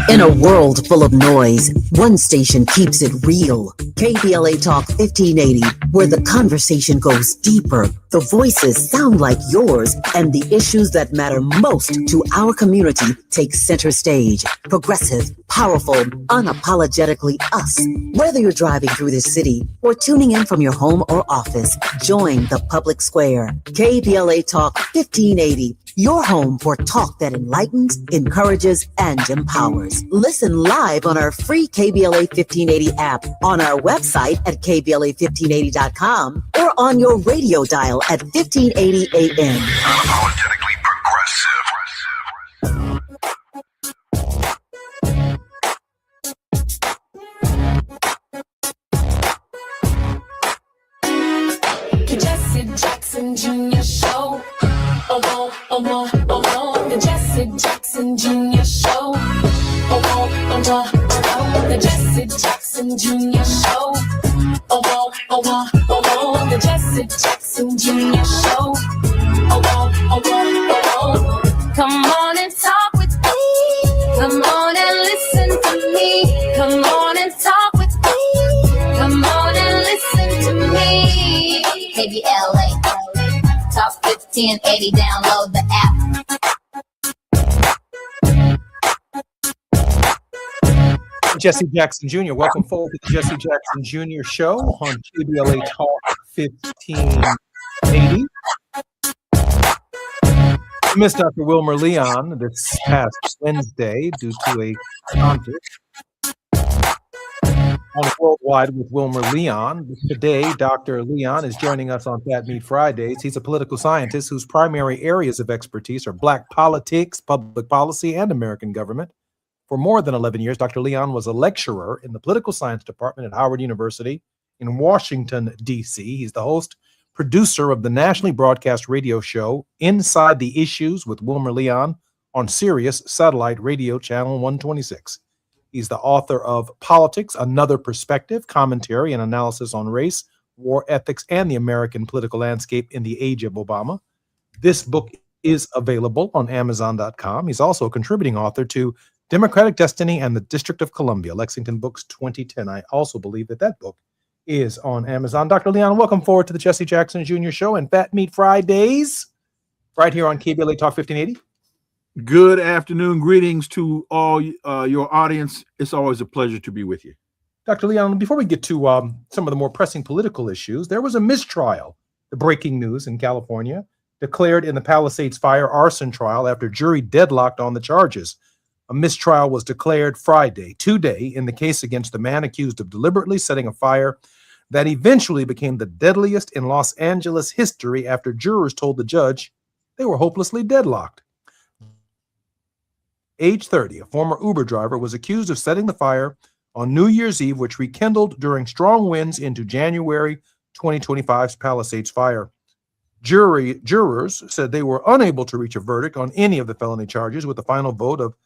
In a world full of noise, one station keeps it real. KBLA Talk 1580, where the conversation goes deeper, the voices sound like yours, and the issues that matter most to our community take center stage. Progressive, powerful, unapologetically us. Whether you're driving through the city or tuning in from your home or office, join the public square. KBLA Talk 1580. Your home for talk that enlightens, encourages, and empowers. Listen live on our free KBLA 1580 app, on our website at KBLA1580.com, or on your radio dial at 1580 AM. Unapologetically progressive. Jesse Jackson Jr. Show. The Jesse Jackson Jr. Show. The Jesse Jackson Jr. Show. The Jesse Jackson Jr. Show. Come on and talk with me. Come on and listen to me. Come on and talk with me. Come on and listen to me. KBLA Talk 1580. Download the app. Jesse Jackson Jr. Welcome forward to the Jesse Jackson Jr. Show on KBLA Talk 1580. We missed Dr. Wilmer Leon this past Wednesday due to a concert on Worldwide with Wilmer Leon. Today, Dr. Leon is joining us on Fat Meat Fridays. He's a political scientist whose primary areas of expertise are Black politics, public policy, and American government. For more than 11 years, Dr. Leon was a lecturer in the political science department at Howard University in Washington, D.C. He's the host, producer of the nationally broadcast radio show Inside the Issues with Wilmer Leon on Sirius Satellite Radio Channel 126. He's the author of Politics, Another Perspective, Commentary and Analysis on Race, War Ethics, and the American Political Landscape in the Age of Obama. This book is available on Amazon.com. He's also a contributing author to Democratic Destiny and the District of Columbia, Lexington Books 2010. I also believe that book is on Amazon. Dr. Leon, welcome forward to the Jesse Jackson Jr. Show and Fat Meat Fridays, right here on KBLA Talk 1580. Good afternoon. Greetings to all your audience. It's always a pleasure to be with you. Dr. Leon, before we get to some of the more pressing political issues, there was a mistrial, the breaking news in California, declared in the Palisades fire arson trial after jury deadlocked on the charges. A mistrial was declared Friday, today, in the case against the man accused of deliberately setting a fire that eventually became the deadliest in Los Angeles history after jurors told the judge they were hopelessly deadlocked. Age 30, a former Uber driver, was accused of setting the fire on New Year's Eve, which rekindled during strong winds into January 2025's Palisades fire. Jurors said they were unable to reach a verdict on any of the felony charges, with a final vote of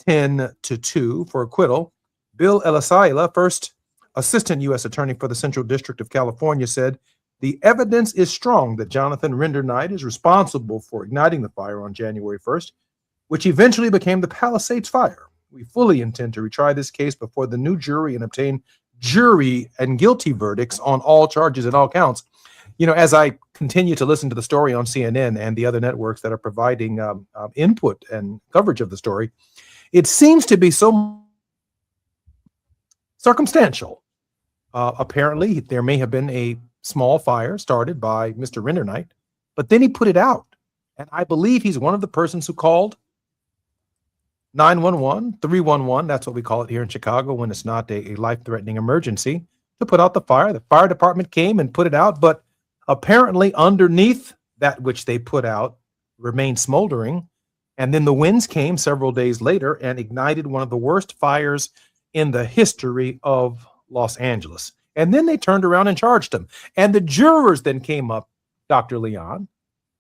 10-2 for acquittal. Bill Elasaila, first assistant U.S. attorney for the Central District of California, said the evidence is strong that Jonathan Render-Knight is responsible for igniting the fire on January 1st, which eventually became the Palisades fire. We fully intend to retry this case before the new jury and obtain jury and guilty verdicts on all charges and all counts. You know, as I continue to listen to the story on CNN and the other networks that are providing input and coverage of the story, it seems to be so circumstantial. Apparently, there may have been a small fire started by Mr. Render-Knight, but then he put it out. And I believe he's one of the persons who called 911, 311, that's what we call it here in Chicago when it's not a life-threatening emergency, to put out the fire. The fire department came and put it out, but apparently underneath that which they put out remained smoldering. And then the winds came several days later and ignited one of the worst fires in the history of Los Angeles. And then they turned around and charged him. And the jurors then came up, Dr. Leon,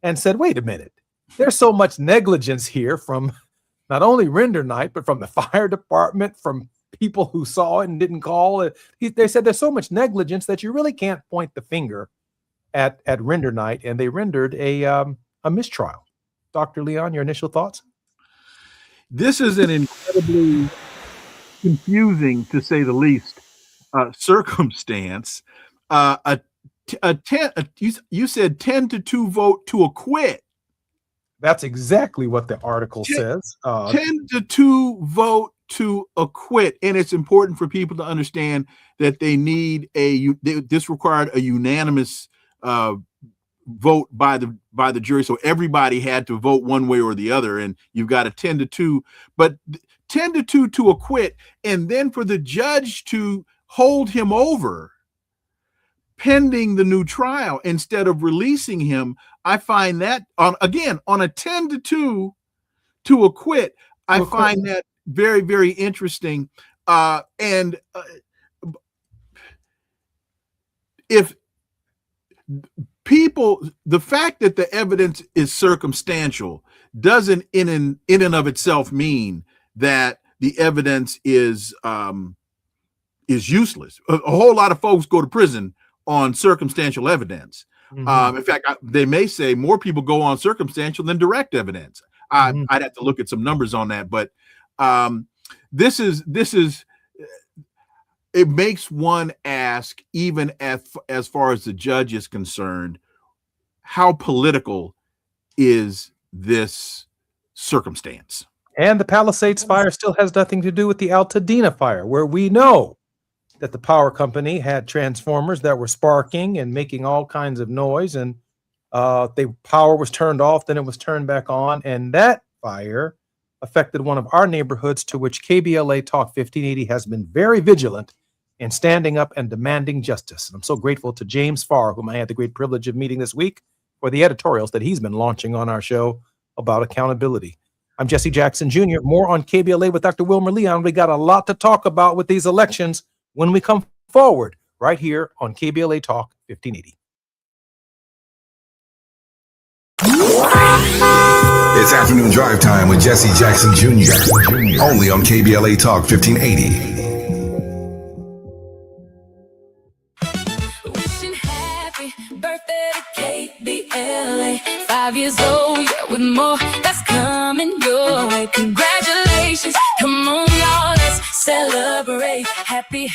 and said, wait a minute, there's so much negligence here from not only Render-Knight, but from the fire department, from people who saw it and didn't call it. They said there's so much negligence that you really can't point the finger at Render-Knight, and they rendered a mistrial. Dr. Leon, your initial thoughts? This is an incredibly confusing, to say the least, circumstance. You said 10-2 vote to acquit. That's exactly what the article says. 10-2 vote to acquit, and it's important for people to understand that they need this required a unanimous vote by the jury, so everybody had to vote one way or the other, and you've got a 10-2, but 10-2 to acquit, and then for the judge to hold him over pending the new trial instead of releasing him. I find that on a 10-2 to acquit, I find that very, very interesting. If people, the fact that the evidence is circumstantial doesn't in and of itself mean that the evidence is useless. A whole lot of folks go to prison on circumstantial evidence. Mm-hmm. In fact, they may say more people go on circumstantial than direct evidence. I'd have to look at some numbers on that, but this is it makes one ask, even as far as the judge is concerned, how political is this circumstance? And the Palisades fire still has nothing to do with the Altadena fire, where we know that the power company had transformers that were sparking and making all kinds of noise, and the power was turned off, then it was turned back on, and that fire affected one of our neighborhoods, to which KBLA Talk 1580 has been very vigilant in standing up and demanding justice. And I'm so grateful to James Farr, whom I had the great privilege of meeting this week, for the editorials that he's been launching on our show about accountability. I'm Jesse Jackson Jr. More on KBLA with Dr. Wilmer Leon. We got a lot to talk about with these elections when we come forward right here on KBLA Talk 1580. It's afternoon drive time with Jesse Jackson Jr. Only on KBLA Talk 1580. Wishing happy birthday to KBLA. 5 years old, yeah, with more that's coming your way. Congratulations, come on y'all, let's celebrate. Happy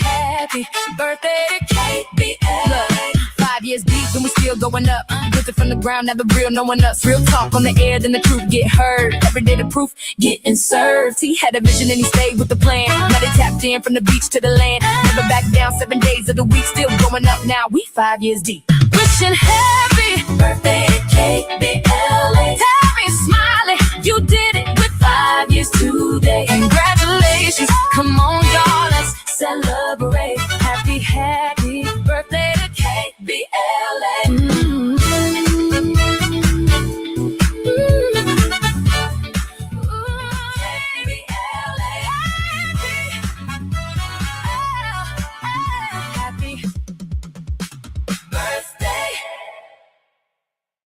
birthday to KBLA. Look, 5 years deep and we still going up. Built it from the ground, never real, no one else. Real talk on the air, then the truth get heard. Every day the proof getting served. He had a vision and he stayed with the plan. Now they tapped in from the beach to the land. Never back down, 7 days of the week, still going up now. We 5 years deep. Wishing happy birthday to KBLA. Tell me smiling, you did it with 5 years today. Congratulations, come on y'all, let's celebrate. Happy birthday to KBLA.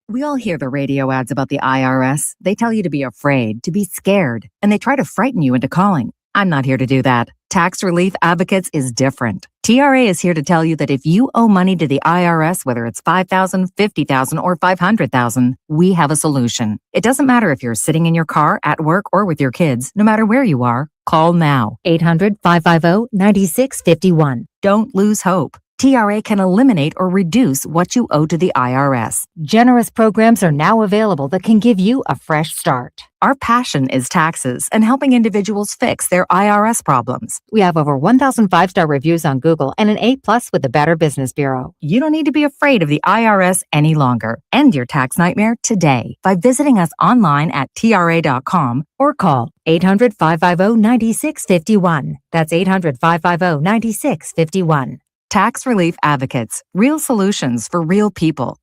We all hear the radio ads about the IRS. They tell you to be afraid, to be scared, and they try to frighten you into calling. I'm not here to do that. Tax Relief Advocates is different. TRA is here to tell you that if you owe money to the IRS, whether it's $5,000, $50,000, or $500,000, we have a solution. It doesn't matter if you're sitting in your car, at work, or with your kids. No matter where you are, call now. 800-550-9651. Don't lose hope. TRA can eliminate or reduce what you owe to the IRS. Generous programs are now available that can give you a fresh start. Our passion is taxes and helping individuals fix their IRS problems. We have over 1,000 5-star reviews on Google and an A+ with the Better Business Bureau. You don't need to be afraid of the IRS any longer. End your tax nightmare today by visiting us online at TRA.com or call 800-550-9651. That's 800-550-9651. Tax Relief Advocates, real solutions for real people.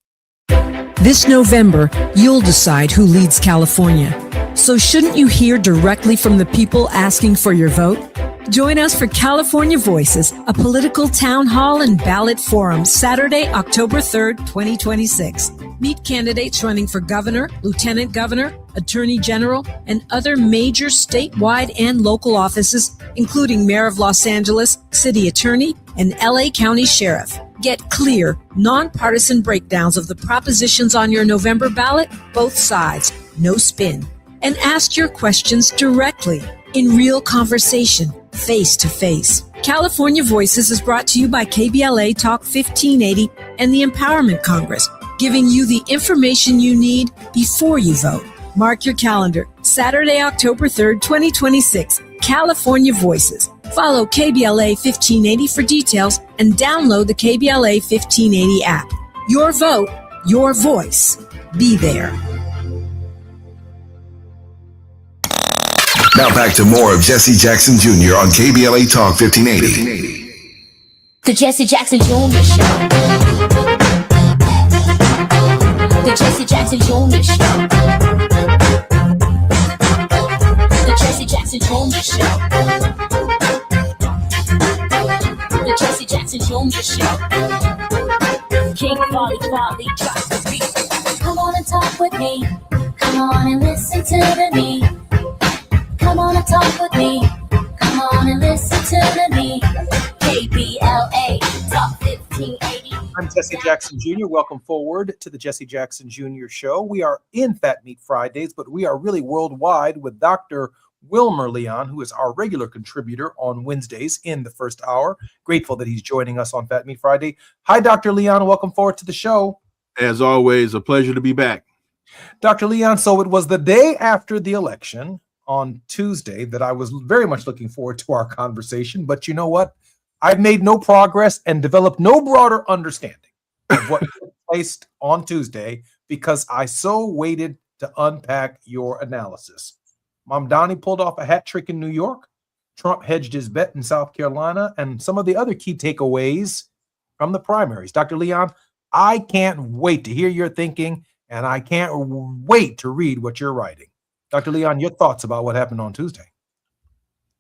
This November, you'll decide who leads California. So shouldn't you hear directly from the people asking for your vote? Join us for California Voices, a political town hall and ballot forum, Saturday, October 3rd, 2026. Meet candidates running for governor, lieutenant governor, attorney general, and other major statewide and local offices, including Mayor of Los Angeles, city attorney, and LA County Sheriff. Get clear, nonpartisan breakdowns of the propositions on your November ballot, both sides, no spin. And ask your questions directly, in real conversation, face to face. California Voices is brought to you by KBLA Talk 1580 and the Empowerment Congress, giving you the information you need before you vote. Mark your calendar, Saturday, October 3rd, 2026, California Voices. Follow KBLA 1580 for details and download the KBLA 1580 app. Your vote, your voice. Be there. Now back to more of Jesse Jackson Jr. on KBLA Talk 1580. The Jesse Jackson Jr. Show. The Jesse Jackson Jr. Show. The Jesse Jackson Jr. Show. The Jesse Jackson Jr. Show. King Volley, drop the beat. Come on and talk with me. Come on and listen to me. Come on and talk with me. Come on and listen to me. KBLA Talk 1580. I'm Jesse Jackson Jr. Welcome forward to the Jesse Jackson Jr. Show. We are in Fat Meat Fridays, but we are really worldwide with Dr. Wilmer Leon, who is our regular contributor on Wednesdays in the first hour. Grateful that he's joining us on Fat Meat Friday. Hi, Dr. Leon. Welcome forward to the show. As always, a pleasure to be back. Dr. Leon, so it was the day after the election on Tuesday that I was very much looking forward to our conversation. But you know what? I've made no progress and developed no broader understanding of what took place on Tuesday because I so waited to unpack your analysis. Mamdani pulled off a hat trick in New York. Trump hedged his bet in South Carolina, and some of the other key takeaways from the primaries. Dr. Leon, I can't wait to hear your thinking, and I can't wait to read what you're writing. Dr. Leon, your thoughts about what happened on Tuesday?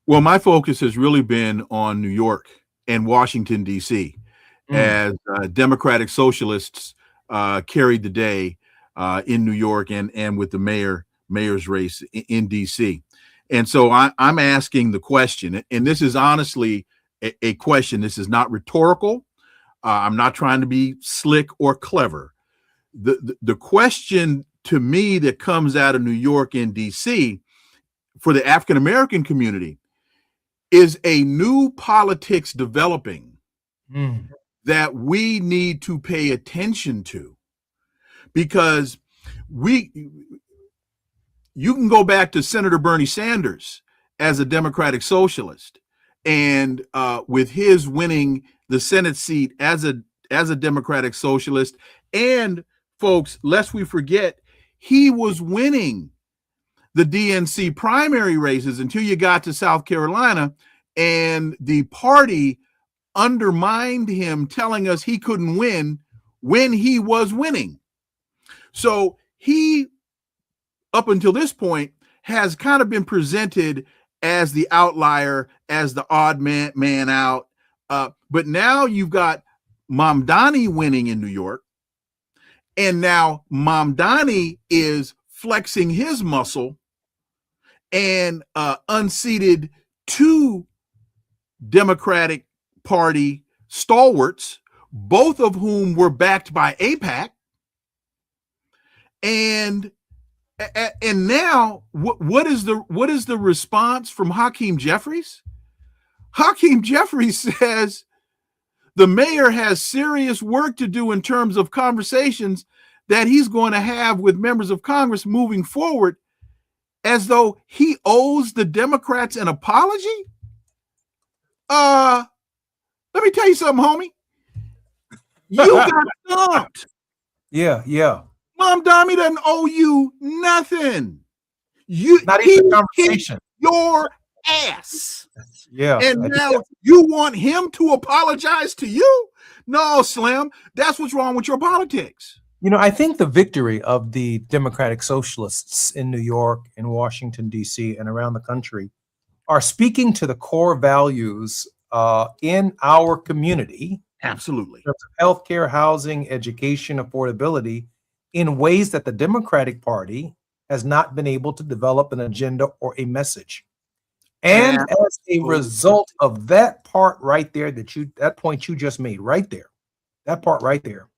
Well, my focus has really been on New York and Washington, D.C., as Democratic Socialists carried the day in New York and with the mayor's race in D.C. And so I'm asking the question, and this is honestly a question. This is not rhetorical. I'm not trying to be slick or clever. The question to me that comes out of New York and D.C. for the African-American community is a new politics developing that we need to pay attention to, because you can go back to Senator Bernie Sanders as a Democratic Socialist, and with his winning the Senate seat as a Democratic Socialist, and folks, lest we forget, he was winning the DNC primary races until you got to South Carolina, and the party undermined him, telling us he couldn't win when he was winning. So he, up until this point, has kind of been presented as the outlier, as the odd man out. But now you've got Mamdani winning in New York, and now Mamdani is flexing his muscle and unseated two Democratic Party stalwarts, both of whom were backed by AIPAC. And now what is the response from Hakeem Jeffries? Hakeem Jeffries says the mayor has serious work to do in terms of conversations that he's going to have with members of Congress moving forward, as though he owes the Democrats an apology. Let me tell you something, homie. You got stumped. Yeah. Mamdani doesn't owe you nothing. Not even a conversation. Your ass. Yeah. And now you want him to apologize to you? No, Slim. That's what's wrong with your politics. You know, I think the victory of the Democratic Socialists in New York, in Washington, D.C., and around the country are speaking to the core values in our community. Absolutely. Healthcare, housing, education, affordability, in ways that the Democratic Party has not been able to develop an agenda or a message. And as a result of that part right there, that point you just made right there, that part right there,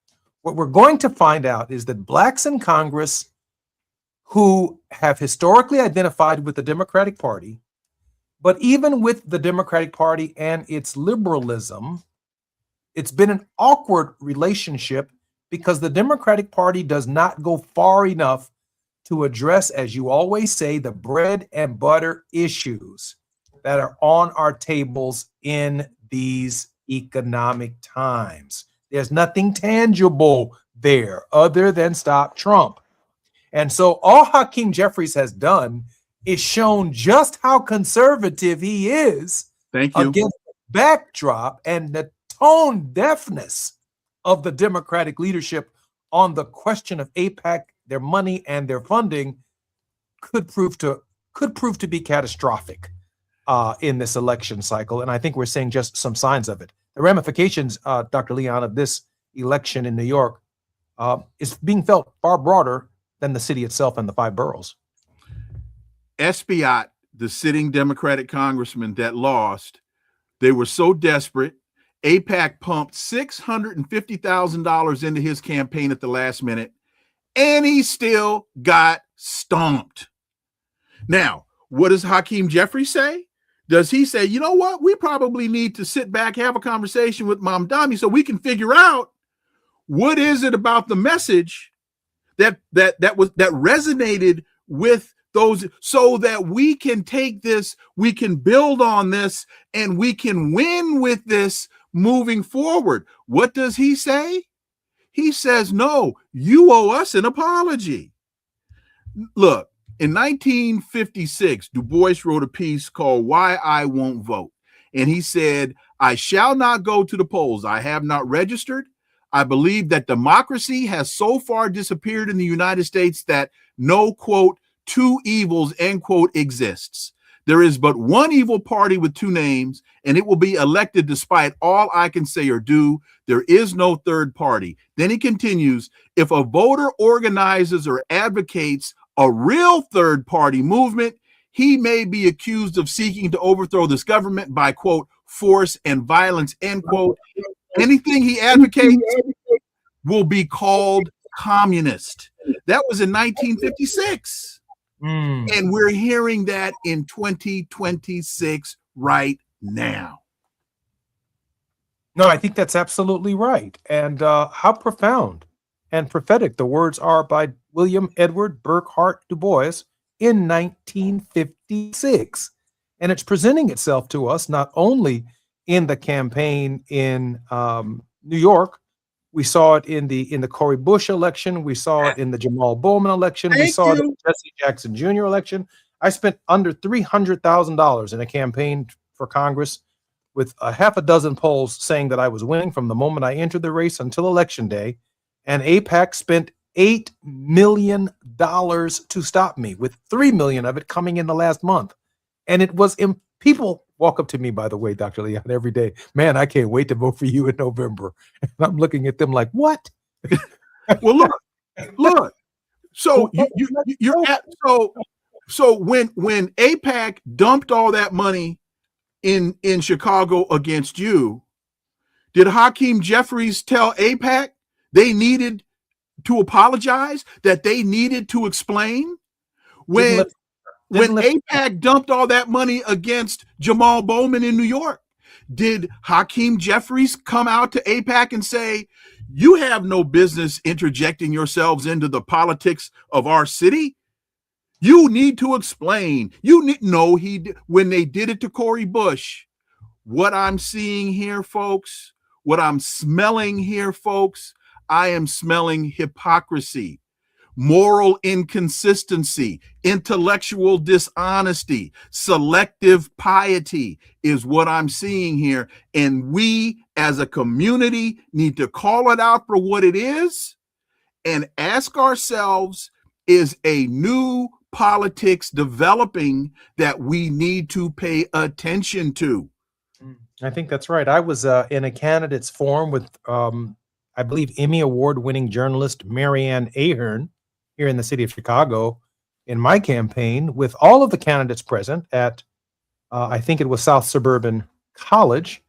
what we're going to find out is that blacks in Congress who have historically identified with the Democratic Party But even with the Democratic Party and its liberalism, it's been an awkward relationship because the Democratic Party does not go far enough to address, as you always say, the bread and butter issues that are on our tables in these economic times. There's nothing tangible there other than stop Trump. And so all Hakeem Jeffries has done is shown just how conservative he is Thank you. against the backdrop and the tone deafness of the Democratic leadership on the question of AIPAC, their money and their funding could prove to be catastrophic in this election cycle. And I think we're seeing just some signs of it. The ramifications, Dr. Leon, of this election in New York is being felt far broader than the city itself and the 5 boroughs. Espaillat, the sitting Democratic congressman that lost, they were so desperate. AIPAC pumped $650,000 into his campaign at the last minute, and he still got stomped. Now, what does Hakeem Jeffries say? Does he say, you know what, we probably need to sit back, have a conversation with Mamdani so we can figure out what is it about the message that resonated with those, so that we can take this, we can build on this, and we can win with this moving forward. What does he say? He says, no, you owe us an apology. Look, in 1956, Du Bois wrote a piece called Why I Won't Vote. And he said, I shall not go to the polls. I have not registered. I believe that democracy has so far disappeared in the United States that no, quote, two evils, end quote, exists. There is but one evil party with 2 names, and it will be elected despite all I can say or do. There is no third party. Then he continues, if a voter organizes or advocates a real third party movement, he may be accused of seeking to overthrow this government by, quote, force and violence, end quote. Anything he advocates will be called communist. That was in 1956. And we're hearing that in 2026 right now. No, I think that's absolutely right. And how profound and prophetic the words are by William Edward Burghardt Du Bois in 1956. And it's presenting itself to us not only in the campaign in New York. We saw it in the Cori Bush election. We saw it in the Jamal Bowman election. We saw it in the Jesse Jackson Jr. election. I spent under $300,000 in a campaign for Congress with a half a dozen polls saying that I was winning from the moment I entered the race until Election Day. And AIPAC spent $8 million to stop me, with $3 million of it coming in the last month. And it was people walk up to me, by the way, Dr. Leon, every day, man, I can't wait to vote for you in November. And I'm looking at them like, what? Well, look. So you're at, so when AIPAC dumped all that money in Chicago against you, did Hakeem Jeffries tell AIPAC they needed to apologize, that they needed to explain? When AIPAC dumped all that money against Jamal Bowman in New York, did Hakeem Jeffries come out to AIPAC and say, you have no business interjecting yourselves into the politics of our city? You need to explain. No, when they did it to Cori Bush, what I'm seeing here, folks, what I'm smelling here, folks, I am smelling hypocrisy, moral inconsistency, intellectual dishonesty, selective piety is what I'm seeing here. And we as a community need to call it out for what it is and ask ourselves, is a new politics developing that we need to pay attention to? I think that's right. I was in a candidates forum with, I believe, Emmy Award-winning journalist Marianne Ahern here in the city of Chicago in my campaign, with all of the candidates present at, I think it was South Suburban College.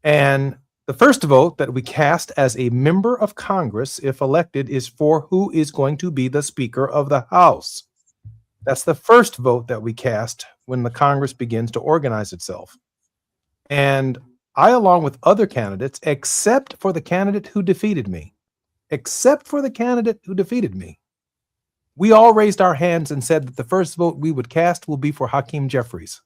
And the first vote that we cast as a member of Congress, if elected, is for who is going to be the Speaker of the House. That's the first vote that we cast when the Congress begins to organize itself. And I, along with other candidates, except for the candidate who defeated me, we all raised our hands and said that the first vote we would cast will be for Hakeem Jeffries,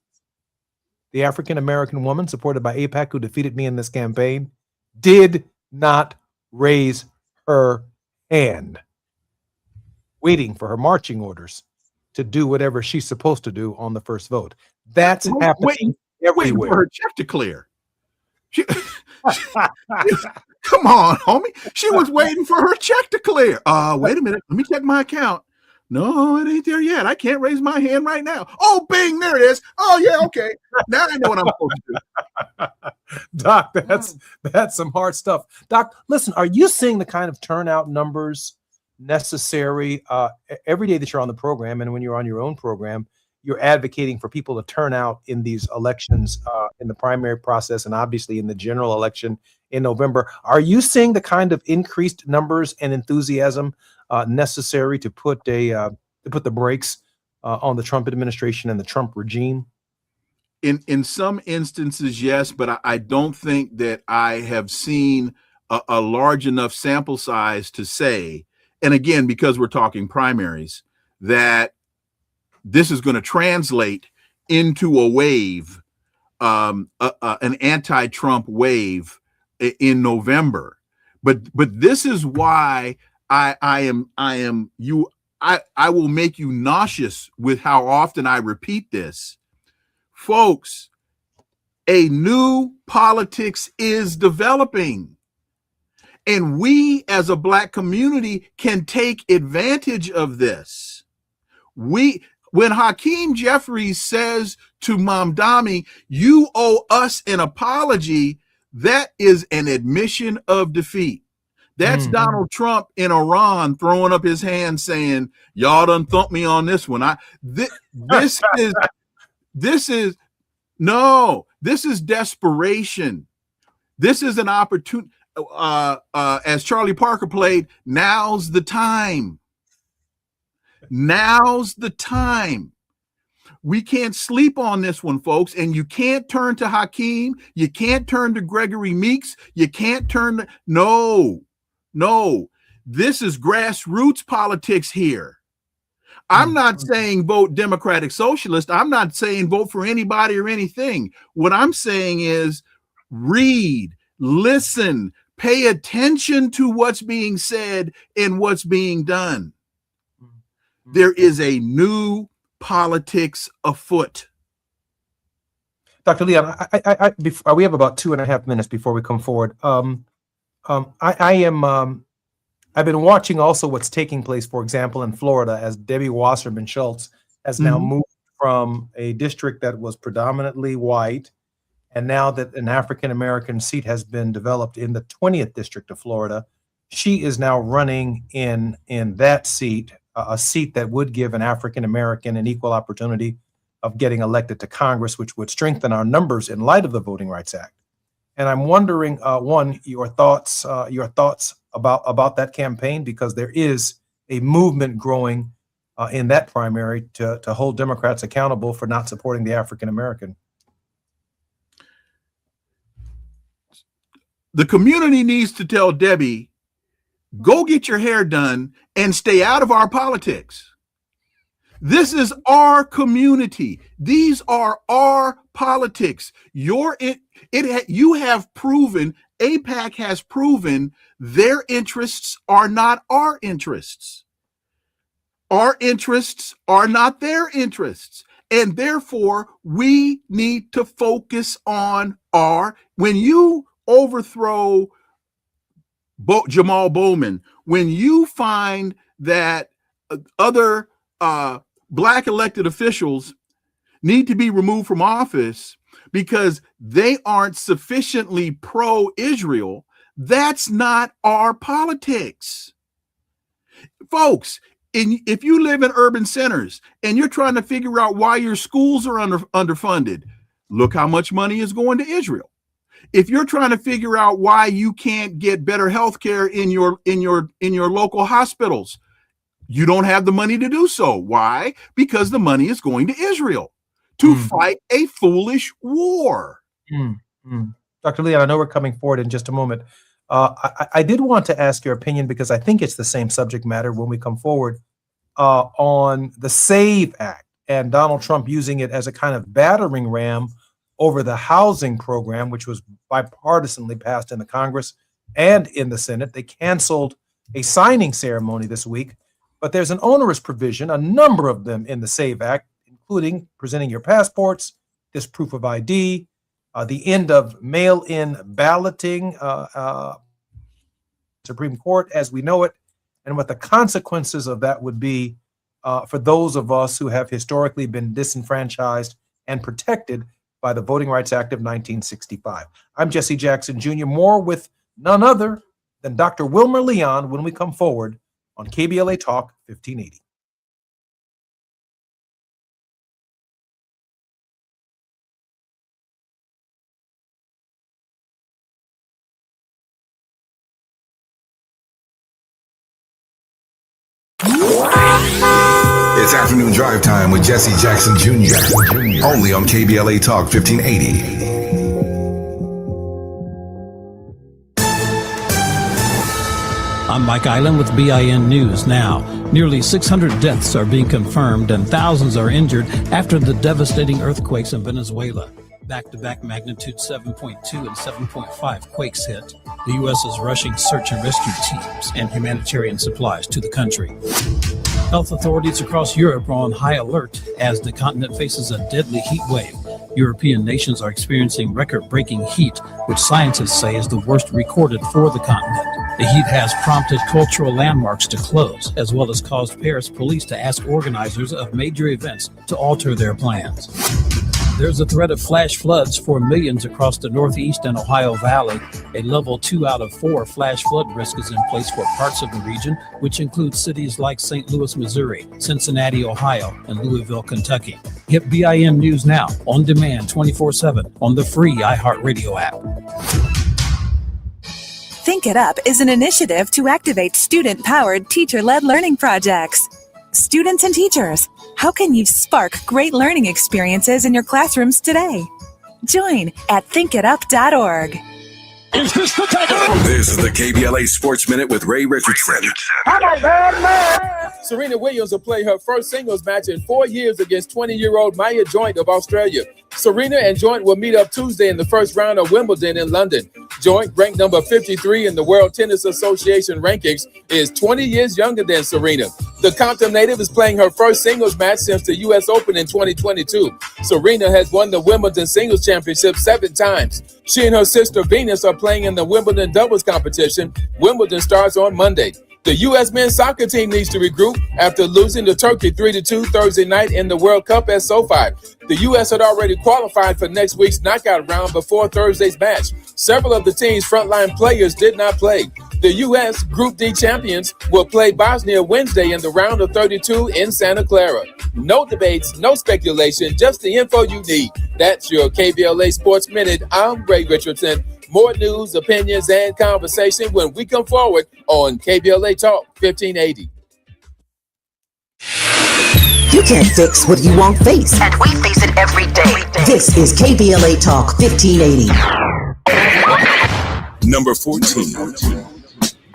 the African-American woman supported by AIPAC who defeated me in this campaign, did not raise her hand, waiting for her marching orders to do whatever she's supposed to do on the first vote. That's happening waiting for everywhere. her check to clear. Come on, homie. She was waiting for her check to clear. Wait a minute. Let me check my account. No, it ain't there yet. I can't raise my hand right now. Oh, bing, there it is. Oh, yeah, okay. Now I know what I'm supposed to do. Doc, that's some hard stuff. Doc, listen, are you seeing the kind of turnout numbers necessary every day that you're on the program, and when you're on your own program, you're advocating for people to turn out in these elections, in the primary process, and obviously in the general election in November? Are you seeing the kind of increased numbers and enthusiasm necessary to put the brakes on the Trump administration and the Trump regime? In some instances, yes, but I don't think that I have seen a large enough sample size to say, and again, because we're talking primaries, that this is going to translate into a wave, an anti-Trump wave in November. But this is why I will make you nauseous with how often I repeat this. Folks, a new politics is developing. And we as a Black community can take advantage of this. When Hakeem Jeffries says to Mamdani, you owe us an apology, that is an admission of defeat. That's Donald Trump in Iran throwing up his hand saying, y'all done thumped me on this one. This is desperation. This is an opportunity. As Charlie Parker played, now's the time. Now's the time. We can't sleep on this one, folks. And you can't turn to Hakeem. You can't turn to Gregory Meeks. You can't turn to, no. This is grassroots politics here. I'm not saying vote Democratic Socialist. I'm not saying vote for anybody or anything. What I'm saying is read, listen, pay attention to what's being said and what's being done. There is a new politics afoot. Dr. Leon, we have about 2.5 minutes before we come forward. I've been watching also what's taking place, for example, in Florida, as Debbie Wasserman Schultz has now moved from a district that was predominantly white, and now that an African-American seat has been developed in the 20th district of Florida, she is now running in that seat, a seat that would give an African-American an equal opportunity of getting elected to Congress, which would strengthen our numbers in light of the Voting Rights Act. And I'm wondering, one, your thoughts about that campaign, because there is a movement growing in that primary to hold Democrats accountable for not supporting the African-American. The community needs to tell Debbie, go get your hair done and stay out of our politics. This is our community. These are our politics. You have proven, AIPAC has proven, their interests are not our interests. Our interests are not their interests. And therefore, we need to focus on when you overthrow Jamal Bowman, when you find that other Black elected officials need to be removed from office because they aren't sufficiently pro-Israel, that's not our politics. Folks, if you live in urban centers and you're trying to figure out why your schools are underfunded, look how much money is going to Israel. If you're trying to figure out why you can't get better health care in your local hospitals, You don't have the money to do so. Why? Because the money is going to Israel to fight a foolish war. Dr. Leon, I know we're coming forward in just a moment. I did want to ask your opinion because I think it's the same subject matter when we come forward on the SAVE Act and Donald Trump using it as a kind of battering ram over the housing program, which was bipartisanly passed in the Congress and in the Senate. They canceled a signing ceremony this week, but there's an onerous provision, a number of them in the SAVE Act, including presenting your passports, this proof of ID, the end of mail-in balloting, Supreme Court as we know it, and what the consequences of that would be for those of us who have historically been disenfranchised and protected by the Voting Rights Act of 1965. I'm Jesse Jackson Jr., more with none other than Dr. Wilmer Leon when we come forward on KBLA Talk 1580. It's afternoon drive time with Jesse Jackson Jr. Only on KBLA Talk 1580. I'm Mike Island with BIN News Now. Nearly 600 deaths are being confirmed and thousands are injured after the devastating earthquakes in Venezuela. Back-to-back magnitude 7.2 and 7.5 quakes hit. The U.S. is rushing search and rescue teams and humanitarian supplies to the country. Health authorities across Europe are on high alert as the continent faces a deadly heat wave. European nations are experiencing record-breaking heat, which scientists say is the worst recorded for the continent. The heat has prompted cultural landmarks to close, as well as caused Paris police to ask organizers of major events to alter their plans. There's a threat of flash floods for millions across the Northeast and Ohio Valley. A level 2 out of 4 flash flood risk is in place for parts of the region, which includes cities like St. Louis, Missouri, Cincinnati, Ohio, and Louisville, Kentucky. Get BIN News Now on demand 24/7 on the free iHeartRadio app. Think It Up is an initiative to activate student-powered, teacher-led learning projects. Students and teachers, how can you spark great learning experiences in your classrooms today? Join at thinkitup.org. Is this the time? This is the KBLA Sports Minute with Ray Richardson. Serena Williams will play her first singles match in 4 years against 20-year-old Maya Joint of Australia. Serena and Joint will meet up Tuesday in the first round of Wimbledon in London. Joint, ranked number 53 in the World Tennis Association rankings, is 20 years younger than Serena. The Compton native is playing her first singles match since the U.S. Open in 2022. Serena has won the Wimbledon Singles Championship 7 times. She and her sister Venus are playing in the Wimbledon doubles competition. Wimbledon starts on Monday. The U.S. men's soccer team needs to regroup after losing to Turkey 3-2 Thursday night in the World Cup at SoFi. The U.S. had already qualified for next week's knockout round before Thursday's match. Several of the team's frontline players did not play. The U.S. Group D champions will play Bosnia Wednesday in the round of 32 in Santa Clara. No debates, no speculation, just the info you need. That's your KBLA Sports Minute. I'm Ray Richardson. More news, opinions, and conversation when we come forward on KBLA Talk 1580. You can't fix what you won't face. And we face it every day. This is KBLA Talk 1580. Number 14.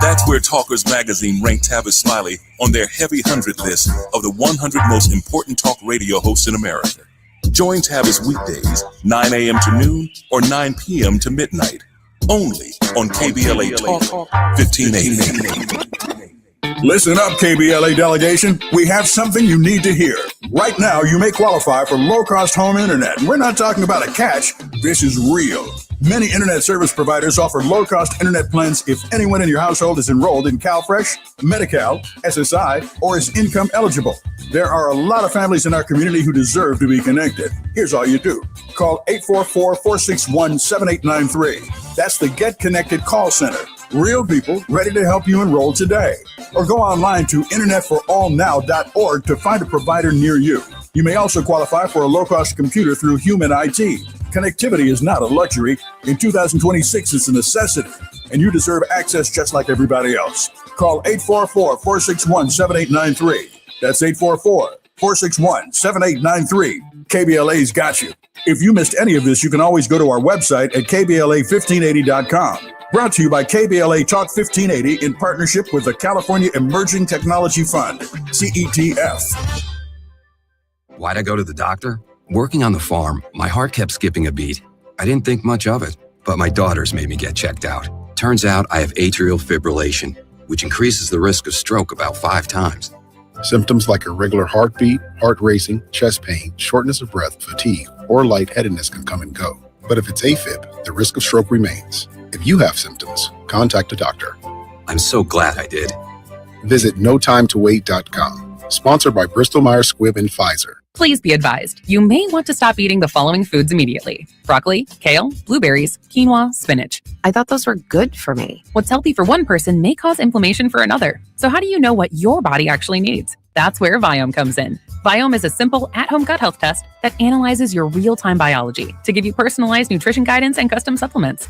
That's where Talkers Magazine ranked Tavis Smiley on their heavy 100 list of the 100 most important talk radio hosts in America. Join Tavis weekdays, 9 a.m. to noon or 9 p.m. to midnight. Only on KBLA Talk 1580. Listen up, KBLA delegation. We have something you need to hear. Right now, you may qualify for low-cost home internet. We're not talking about a catch. This is real. Many internet service providers offer low-cost internet plans if anyone in your household is enrolled in CalFresh, Medi-Cal, SSI, or is income eligible. There are a lot of families in our community who deserve to be connected. Here's all you do. Call 844-461-7893. That's the Get Connected call center. Real people ready to help you enroll today. Or go online to internetforallnow.org to find a provider near you. You may also qualify for a low-cost computer through Human IT. Connectivity is not a luxury. In 2026, it's a necessity, and you deserve access just like everybody else. Call 844-461-7893. That's 844-461-7893. KBLA's got you. If you missed any of this, you can always go to our website at KBLA1580.com. Brought to you by KBLA Talk 1580 in partnership with the California Emerging Technology Fund, CETF. Why'd I go to the doctor? Working on the farm, my heart kept skipping a beat. I didn't think much of it, but my daughters made me get checked out. Turns out I have atrial fibrillation, which increases the risk of stroke about 5 times. Symptoms like irregular heartbeat, heart racing, chest pain, shortness of breath, fatigue, or lightheadedness can come and go. But if it's AFib, the risk of stroke remains. If you have symptoms, contact a doctor. I'm so glad I did. Visit notimetowait.com. Sponsored by Bristol Myers Squibb and Pfizer. Please be advised, you may want to stop eating the following foods immediately. Broccoli, kale, blueberries, quinoa, spinach. I thought those were good for me. What's healthy for one person may cause inflammation for another. So how do you know what your body actually needs? That's where Viome comes in. Viome is a simple at-home gut health test that analyzes your real-time biology to give you personalized nutrition guidance and custom supplements.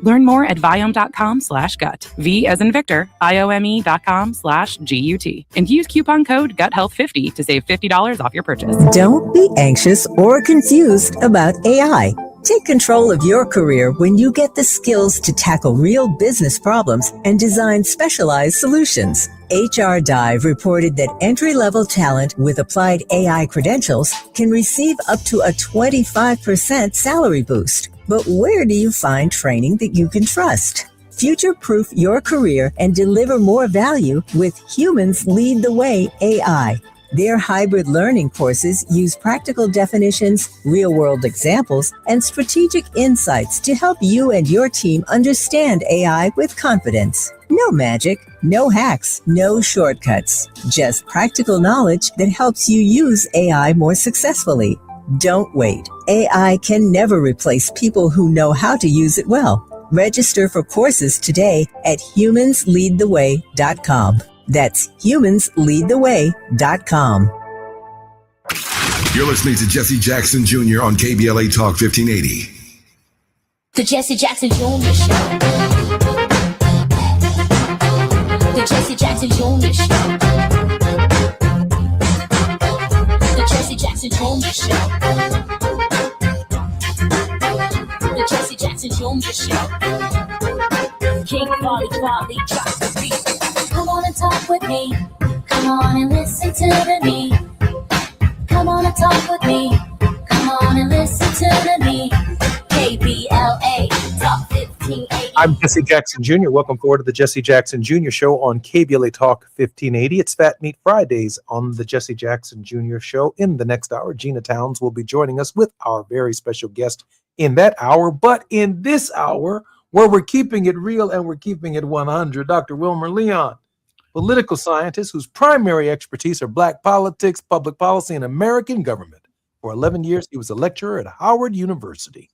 Learn more at Viome.com/gut. V as in Victor, IOME.com/GUT. And use coupon code GUTHEALTH50 to save $50 off your purchase. Don't be anxious or confused about AI. Take control of your career when you get the skills to tackle real business problems and design specialized solutions. HR Dive reported that entry-level talent with applied AI credentials can receive up to a 25% salary boost. But where do you find training that you can trust? Future-proof your career and deliver more value with Humans Lead the Way AI. Their hybrid learning courses use practical definitions, real-world examples, and strategic insights to help you and your team understand AI with confidence. No magic, no hacks, no shortcuts. Just practical knowledge that helps you use AI more successfully. Don't wait. AI can never replace people who know how to use it well. Register for courses today at humansleadtheway.com. That's humansleadtheway.com. You're listening to Jesse Jackson Jr. on KBLA Talk 1580. The Jesse Jackson Jr. Show. The Jesse Jackson Jr. Show. The Jesse Jackson Jr. Show. The Jesse Jackson Jr. Show. King Quality, drop the beat. Come on and talk with me. Come on and listen to me. Come on and talk with me. Come on and listen to me. KBLA Talk 1580. I'm Jesse Jackson Jr. Welcome forward to the Jesse Jackson Jr. Show on KBLA Talk 1580. It's Fat Meat Fridays on the Jesse Jackson Jr. Show. In the next hour, Gina Towns will be joining us with our very special guest in that hour. But in this hour, where we're keeping it real and we're keeping it 100, Dr. Wilmer Leon, political scientist whose primary expertise are Black politics, public policy, and American government. For 11 years, he was a lecturer at Howard University.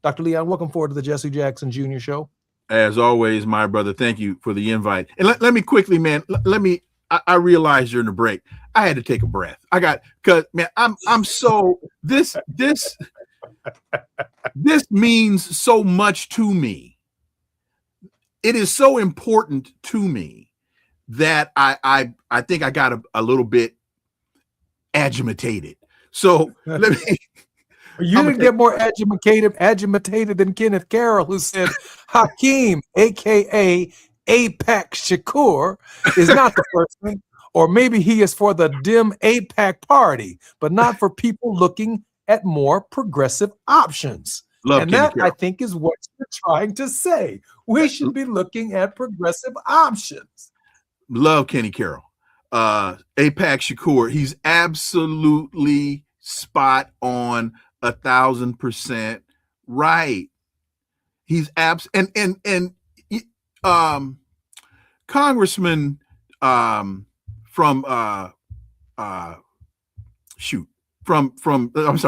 Dr. Leon, welcome forward to the Jesse Jackson Jr. Show. As always, my brother, thank you for the invite. And let me quickly, man, I realized during the break, I had to take a breath. Because I'm so, this means so much to me. It is so important to me that I think I got a little bit agitated. So let me. You didn't get more agitated than Kenneth Carroll, who said Hakeem, a.k.a. AIPAC Shakur, is not the person, or maybe he is for the dim AIPAC party, but not for people looking at more progressive options. And that, I think, is what you're trying to say. We should be looking at progressive options. Love Kenny Carroll. AIPAC Shakur, he's absolutely spot on, 1,000% right. He's Congressman from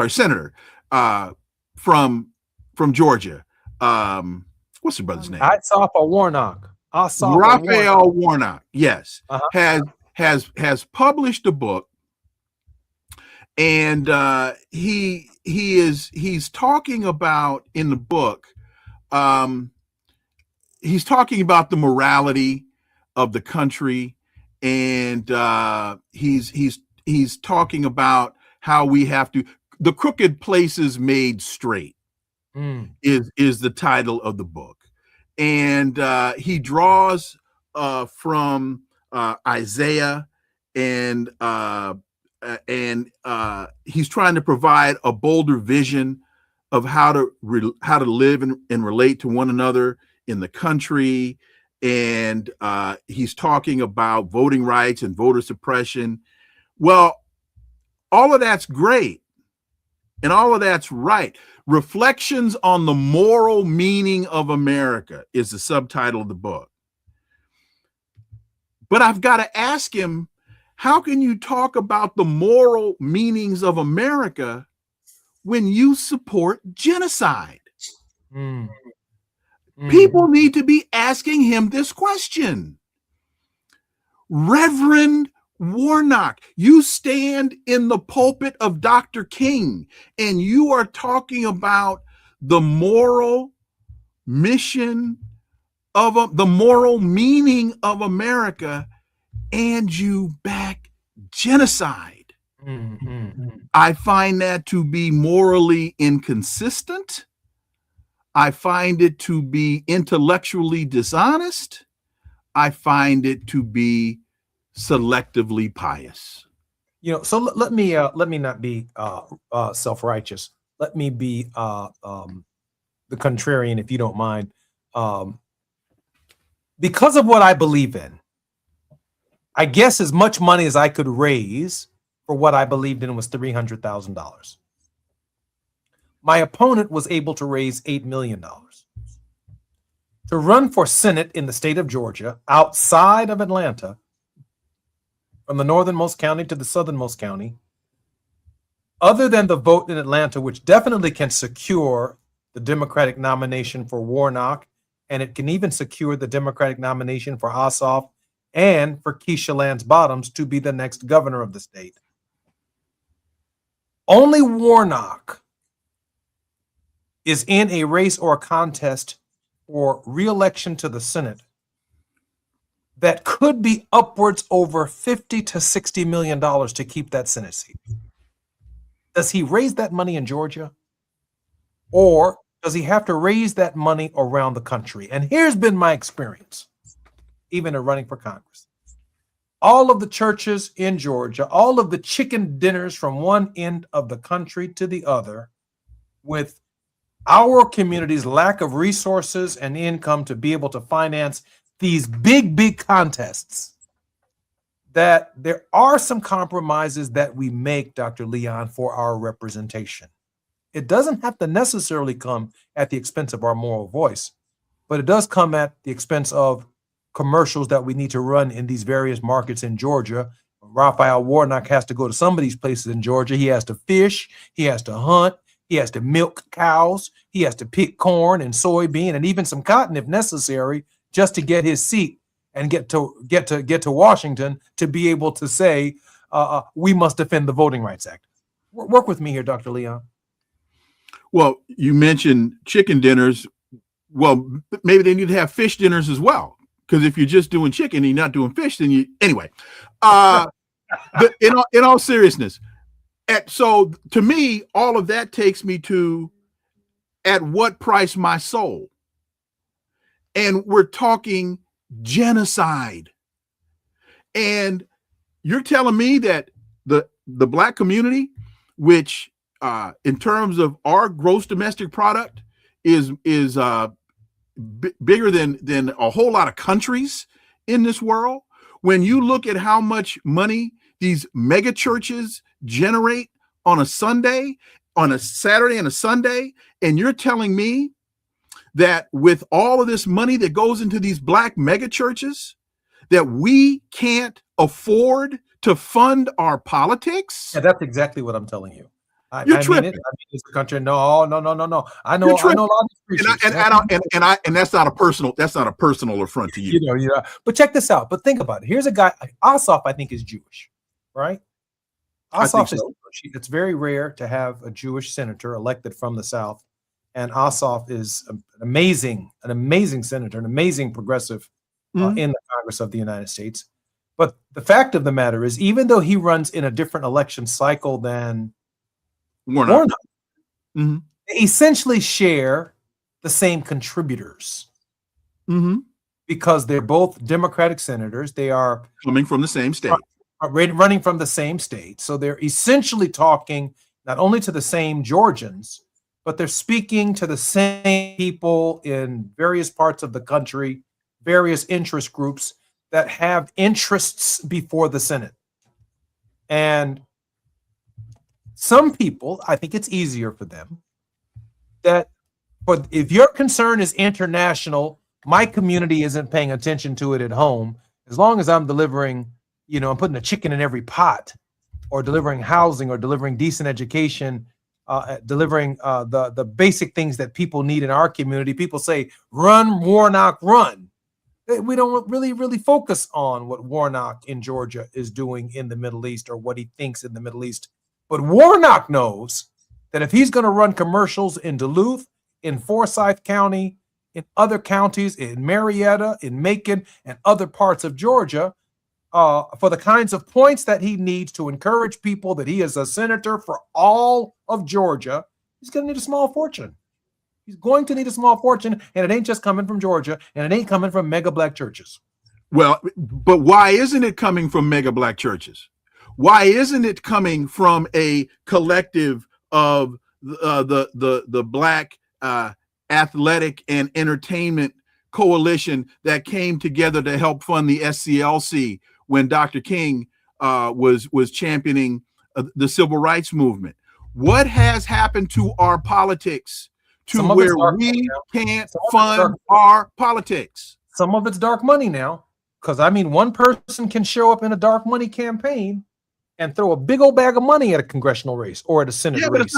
Senator from Georgia. What's your brother's name? Raphael Warnock. Raphael Warnock, yes, has published a book, and he's talking about in the book. He's talking about the morality of the country, and he's talking about how we have to, the crooked places made straight is the title of the book. And he draws from Isaiah, and he's trying to provide a bolder vision of how to live and relate to one another in the country. And he's talking about voting rights and voter suppression. Well, all of that's great, and all of that's right. Reflections on the Moral Meaning of America is the subtitle of the book. But I've got to ask him, how can you talk about the moral meanings of America when you support genocide? People need to be asking him this question. Reverend Warnock, you stand in the pulpit of Dr. King, and you are talking about the moral mission of the moral meaning of America, and you back genocide. I find that to be morally inconsistent. I find it to be intellectually dishonest. I find it to be selectively pious. You know, so let me not be self-righteous. Let me be the contrarian, if you don't mind. Because of what I believe in, I guess as much money as I could raise for what I believed in was $300,000. My opponent was able to raise $8 million. To run for Senate in the state of Georgia, outside of Atlanta, from the northernmost county to the southernmost county, other than the vote in Atlanta, which definitely can secure the Democratic nomination for Warnock, and it can even secure the Democratic nomination for Ossoff and for Keisha Lance Bottoms to be the next governor of the state. Only Warnock is in a race or a contest for re-election to the Senate that could be upwards over $50 to $60 million to keep that Senate seat. Does he raise that money in Georgia? Or does he have to raise that money around the country? And here's been my experience, even in running for Congress. All of the churches in Georgia, all of the chicken dinners from one end of the country to the other, with our community's lack of resources and income to be able to finance these big contests, that there are some compromises that we make, Dr. Leon, for our representation. It doesn't have to necessarily come at the expense of our moral voice, but it does come at the expense of commercials that we need to run in these various markets in Georgia. Raphael Warnock has to go to some of these places in Georgia. He has to fish, he has to hunt, he has to milk cows, he has to pick corn and soybean and even some cotton if necessary, just to get his seat and get to Washington to be able to say we must defend the Voting Rights Act. Work with me here, Dr. Leon. Well, you mentioned chicken dinners. Well, maybe they need to have fish dinners as well, because if you're just doing chicken and you're not doing fish, then you anyway. But in all seriousness, so to me, all of that takes me to at what price my soul. And we're talking genocide. And you're telling me that the Black community, which in terms of our gross domestic product is bigger than a whole lot of countries in this world, when you look at how much money these mega churches generate on a Sunday, on a Saturday and a Sunday, and you're telling me that with all of this money that goes into these Black mega churches, that we can't afford to fund our politics? Yeah, that's exactly what I'm telling you. You're tripping. It's the country. No. I know a lot of these and that's not a personal affront to you. But check this out. But think about it. Here's a guy. Ossoff, I think, is Jewish, right? Ossoff is Jewish. It's very rare to have a Jewish senator elected from the South, and Ossoff is an amazing senator, an amazing progressive in the Congress of the United States. But the fact of the matter is, even though he runs in a different election cycle than Warnock, they essentially share the same contributors because they're both Democratic senators. They are coming from the same state, running from the same state. So they're essentially talking not only to the same Georgians, but they're speaking to the same people in various parts of the country, various interest groups that have interests before the Senate. And some people, I think it's easier for them that if your concern is international, my community isn't paying attention to it at home. As long as I'm delivering, I'm putting a chicken in every pot, or delivering housing, or delivering decent education, delivering the basic things that people need in our community. People say, run, Warnock, run. We don't really focus on what Warnock in Georgia is doing in the Middle East or what he thinks in the Middle East. But Warnock knows that if he's going to run commercials in Duluth, in Forsyth County, in other counties, in Marietta, in Macon, and other parts of Georgia, for the kinds of points that he needs to encourage people that he is a senator for all of Georgia, he's going to need a small fortune. He's going to need a small fortune, and it ain't just coming from Georgia, and it ain't coming from mega black churches. Well, but why isn't it coming from mega black churches? Why isn't it coming from a collective of the black athletic and entertainment coalition that came together to help fund the SCLC when Dr. King was championing the civil rights movement? What has happened to our politics to where we can't fund our politics? Some of it's dark money now, because one person can show up in a dark money campaign and throw a big old bag of money at a congressional race or at a Senate race. Yeah, but it's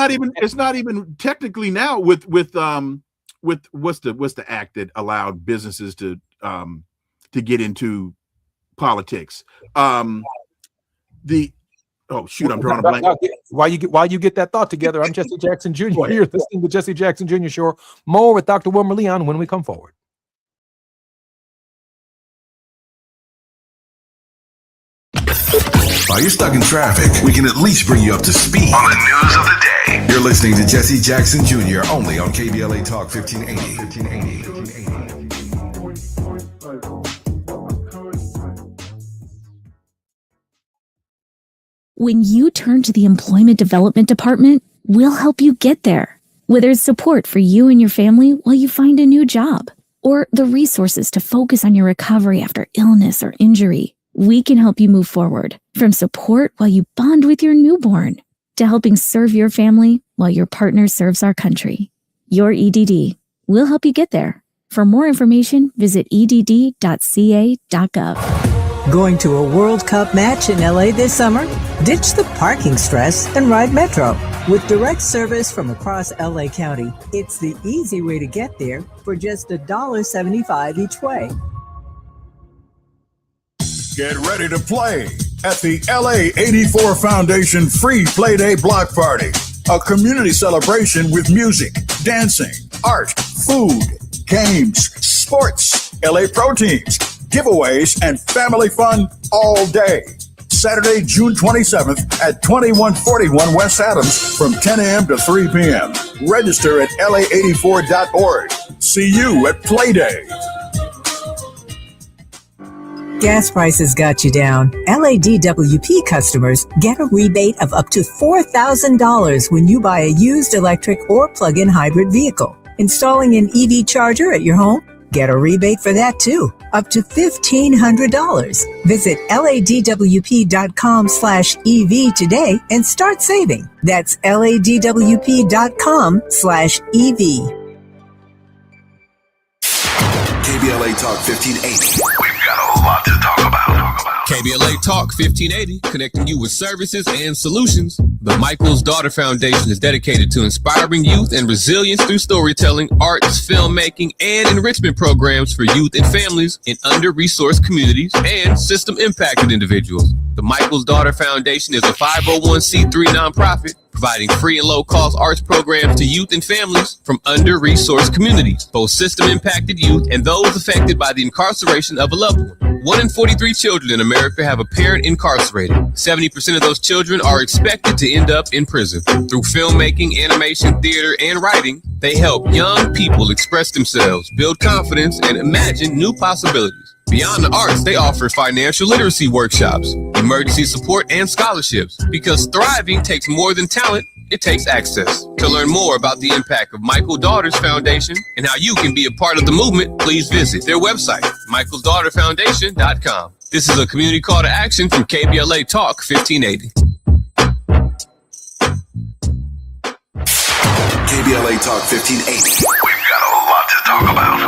not even technically now with what's the act that allowed businesses to get into politics? I'm drawing a blank. While you get that thought together, I'm Jesse Jackson Jr. You're listening to Jesse Jackson Jr. Show. More with Dr. Wilmer Leon when we come forward. While you're stuck in traffic, we can at least bring you up to speed on the news of the day. You're listening to Jesse Jackson Jr. only on KBLA Talk 1580. When you turn to the Employment Development Department, we'll help you get there. Whether it's support for you and your family while you find a new job, or the resources to focus on your recovery after illness or injury, we can help you move forward. From support while you bond with your newborn, to helping serve your family while your partner serves our country. Your EDD. We'll help you get there. For more information, visit edd.ca.gov. Going to a World Cup match in LA this summer? Ditch the parking stress and ride Metro. With direct service from across LA County, it's the easy way to get there for just $1.75 each way. Get ready to play at the LA 84 Foundation Free Play Day Block Party, a community celebration with music, dancing, art, food, games, sports, LA Pro Teams, giveaways, and family fun all day. Saturday, June 27th at 2141 West Adams from 10 a.m. to 3 p.m. Register at la84.org. See you at Play Day. Gas prices got you down. LADWP customers get a rebate of up to $4,000 when you buy a used electric or plug-in hybrid vehicle. Installing an EV charger at your home? Get a rebate for that too, up to $1,500. Visit ladwp.com/EV today and start saving. That's ladwp.com/EV. KBLA Talk 1580. We've got a lot to talk about. KBLA Talk 1580, connecting you with services and solutions. The Michael's Daughter Foundation is dedicated to inspiring youth and resilience through storytelling, arts, filmmaking, and enrichment programs for youth and families in under-resourced communities and system-impacted individuals. The Michael's Daughter Foundation is a 501c3 nonprofit providing free and low-cost arts programs to youth and families from under-resourced communities, both system-impacted youth and those affected by the incarceration of a loved one. 1 in 43 children in America have a parent incarcerated. 70% of those children are expected to end up in prison. Through filmmaking, animation, theater, and writing, they help young people express themselves, build confidence, and imagine new possibilities. Beyond the arts, they offer financial literacy workshops, emergency support, and scholarships. Because thriving takes more than talent, it takes access. To learn more about the impact of Michael Daughters Foundation and how you can be a part of the movement, please visit their website, michaelsdaughterfoundation.com. This is a community call to action from KBLA Talk 1580. KBLA Talk 1580. We've got a lot to talk about.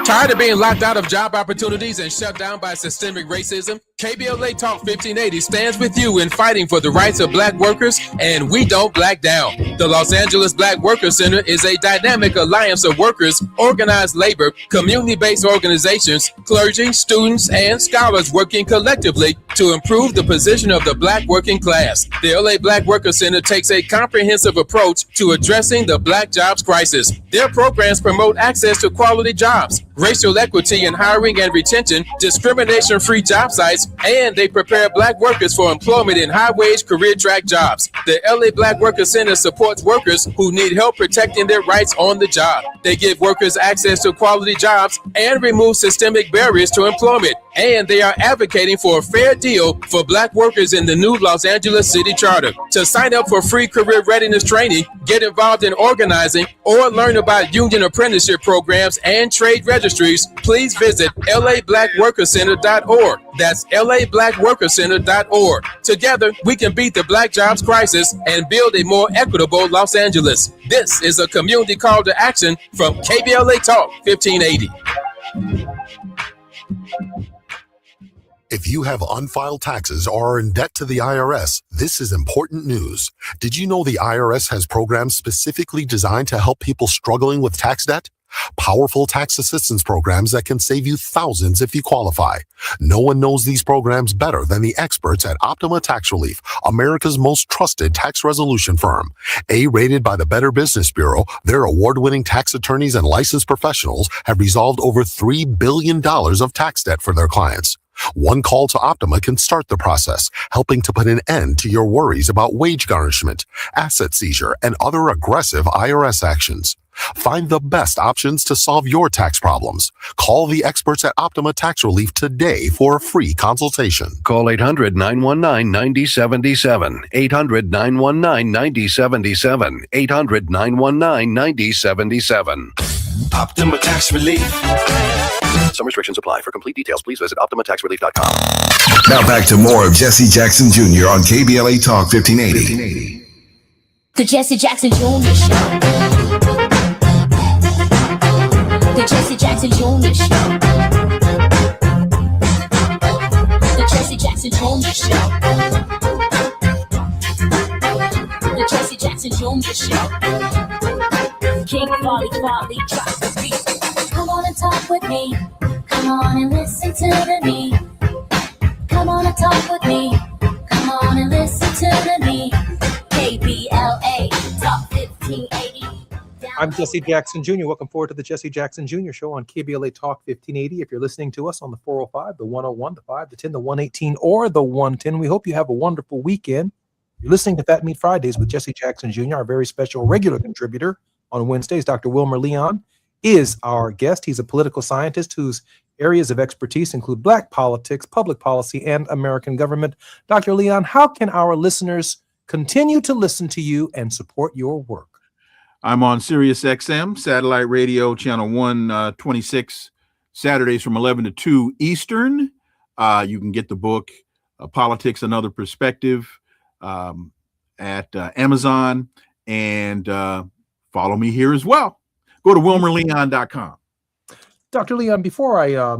Tired of being locked out of job opportunities and shut down by systemic racism? KBLA Talk 1580 stands with you in fighting for the rights of black workers, and we don't back down. The Los Angeles Black Workers Center is a dynamic alliance of workers, organized labor, community-based organizations, clergy, students, and scholars working collectively to improve the position of the black working class. The LA Black Workers Center takes a comprehensive approach to addressing the black jobs crisis. Their programs promote access to quality jobs, racial equity in hiring and retention, discrimination-free job sites, and they prepare black workers for employment in high-wage career track jobs. The LA Black Workers Center supports workers who need help protecting their rights on the job. They give workers access to quality jobs and remove systemic barriers to employment. And they are advocating for a fair deal for black workers in the new Los Angeles City Charter. To sign up for free career readiness training, get involved in organizing, or learn about union apprenticeship programs and trade registries, please visit lablackworkercenter.org. That's lablackworkercenter.org. Together, we can beat the black jobs crisis and build a more equitable Los Angeles. This is a community call to action from KBLA Talk 1580. If you have unfiled taxes or are in debt to the IRS, this is important news. Did you know the IRS has programs specifically designed to help people struggling with tax debt? Powerful tax assistance programs that can save you thousands if you qualify. No one knows these programs better than the experts at Optima Tax Relief, America's most trusted tax resolution firm. A-rated by the Better Business Bureau, their award-winning tax attorneys and licensed professionals have resolved over $3 billion of tax debt for their clients. One call to Optima can start the process, helping to put an end to your worries about wage garnishment, asset seizure, and other aggressive IRS actions. Find the best options to solve your tax problems. Call the experts at Optima Tax Relief today for a free consultation. Call 800-919-9077. 800-919-9077. 800-919-9077. Optima Tax Relief. Some restrictions apply. For complete details, please visit OptimaTaxRelief.com. Now back to more of Jesse Jackson Jr. on KBLA Talk 1580. The Jesse Jackson Jr. Show. The Jesse Jackson Jr. Show. The Jesse Jackson Jr. Show. The Jesse Jackson Jr. Show. King Folly, drop the beat. Come on and talk with me. Come on and listen to me. Come on and talk with me. Come on and listen to me. KBLA Talk 1580. I'm Jesse Jackson Jr. Welcome forward to the Jesse Jackson Jr. Show on KBLA Talk 1580. If you're listening to us on the 405, the 101, the 5, the 10, the 118, or the 110, we hope you have a wonderful weekend. You're listening to Fat Meat Fridays with Jesse Jackson Jr., our very special regular contributor on Wednesdays. Dr. Wilmer Leon is our guest. He's a political scientist whose areas of expertise include black politics, public policy, and American government. Dr. Leon, how can our listeners continue to listen to you and support your work? I'm on Sirius XM, satellite radio, channel 126, Saturdays from 11 to 2 Eastern. You can get the book, Politics, Another Perspective, at Amazon, and follow me here as well. Go to WilmerLeon.com. Dr. Leon, before I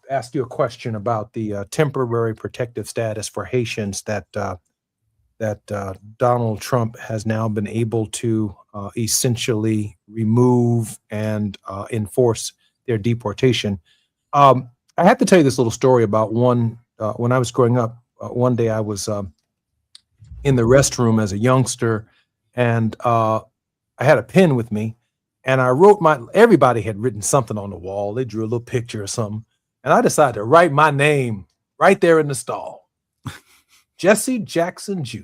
ask you a question about the temporary protective status for Haitians that Donald Trump has now been able to essentially remove and enforce their deportation. I have to tell you this little story about when I was growing up. One day I was in the restroom as a youngster, and I had a pen with me, and I wrote everybody had written something on the wall. They drew a little picture or something, and I decided to write my name right there in the stall. Jesse Jackson Jr.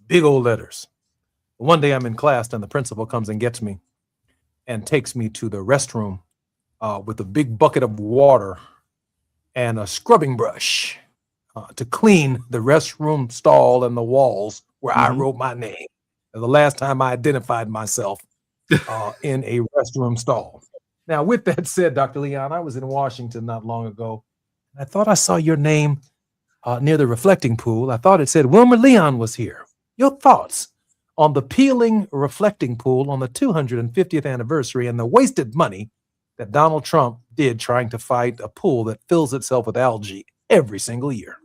Big old letters. One day I'm in class, and the principal comes and gets me and takes me to the restroom with a big bucket of water and a scrubbing brush to clean the restroom stall and the walls where I wrote my name. And the last time I identified myself in a restroom stall. Now, with that said, Dr. Leon, I was in Washington not long ago. I thought I saw your name near the reflecting pool. I thought it said Wilmer Leon was here. Your thoughts on the peeling reflecting pool on the 250th anniversary and the wasted money that Donald Trump did trying to fight a pool that fills itself with algae every single year.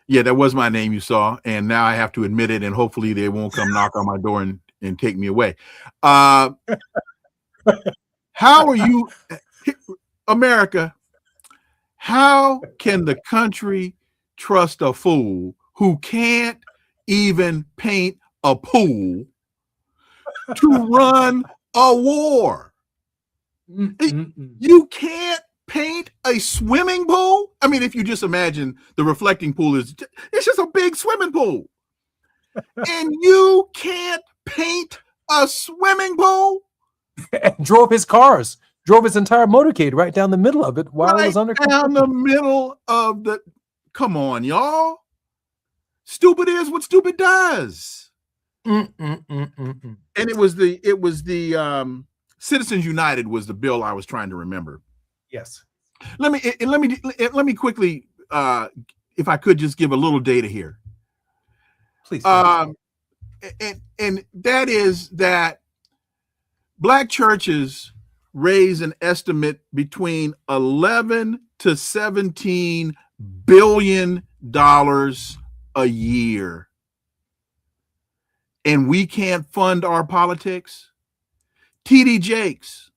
Yeah, that was my name you saw, and now I have to admit it, and hopefully they won't come knock on my door and take me away. How are you, America? How can the country trust a fool who can't even paint a pool to run a war? You can't paint a swimming pool? I mean, if you just imagine the reflecting pool it's just a big swimming pool. And you can't paint a swimming pool? And drove his entire motorcade right down the middle of it while it was under down the middle of the. Come on, y'all. Stupid is what stupid does. And it was the Citizens United was the bill I was trying to remember. Yes. Let me quickly, if I could just give a little data here. Please. And that is that Black churches raise an estimate between 11 to 17 billion dollars a year, and we can't fund our politics. TD Jakes,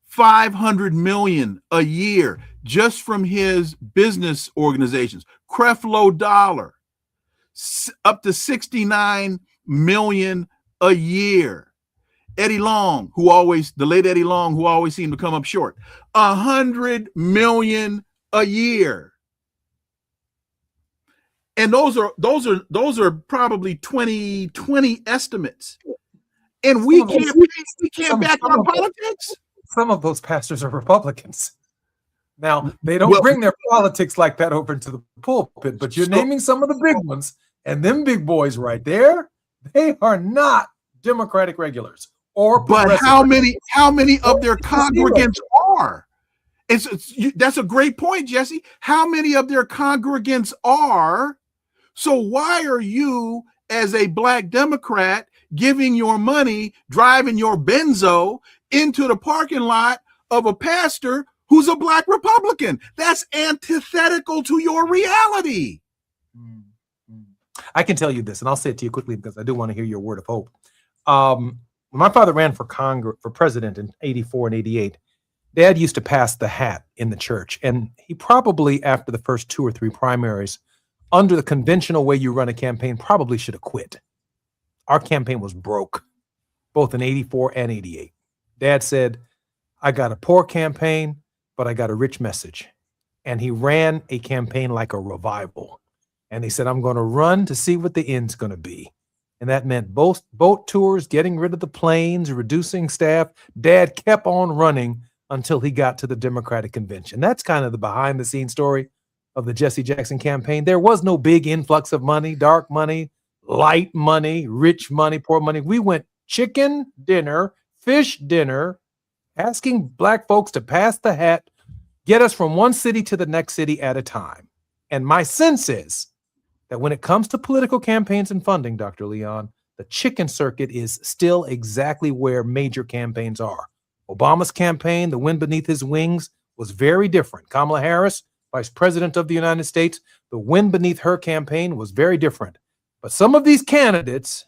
500 million a year just from his business organizations. Creflo Dollar, up to 69 million a year. Eddie Long, the late Eddie Long, who always seemed to come up short, 100 million a year. And those are probably 2020 estimates. And we can't back our politics. Some of those pastors are Republicans. Now, they don't bring their politics like that over into the pulpit, but you're naming some of the big ones, and them big boys right there, they are not Democratic regulars or But how many of their congregants are? That's a great point, Jesse. How many of their congregants are? So why are you, as a Black Democrat, giving your money, driving your Benzo into the parking lot of a pastor who's a Black Republican? That's antithetical to your reality. I can tell you this, and I'll say it to you quickly because I do want to hear your word of hope. When my father ran for president in 84 and 88, Dad used to pass the hat in the church. And he probably, after the first 2 or 3 primaries, under the conventional way you run a campaign, probably should have quit. Our campaign was broke, both in 84 and 88. Dad said, I got a poor campaign, but I got a rich message. And he ran a campaign like a revival. And he said, I'm going to run to see what the end's going to be. And that meant both boat tours, getting rid of the planes, reducing staff. Dad kept on running until he got to the Democratic convention. That's kind of the behind the scenes story of the Jesse Jackson campaign. There was no big influx of money, dark money, light money, rich money, poor money. We went chicken dinner, fish dinner, asking Black folks to pass the hat, get us from one city to the next city at a time. And my sense is that when it comes to political campaigns and funding, Dr. Leon, the chicken circuit is still exactly where major campaigns are. Obama's campaign, the wind beneath his wings, was very different. Kamala Harris, Vice President of the United States, the wind beneath her campaign was very different. But some of these candidates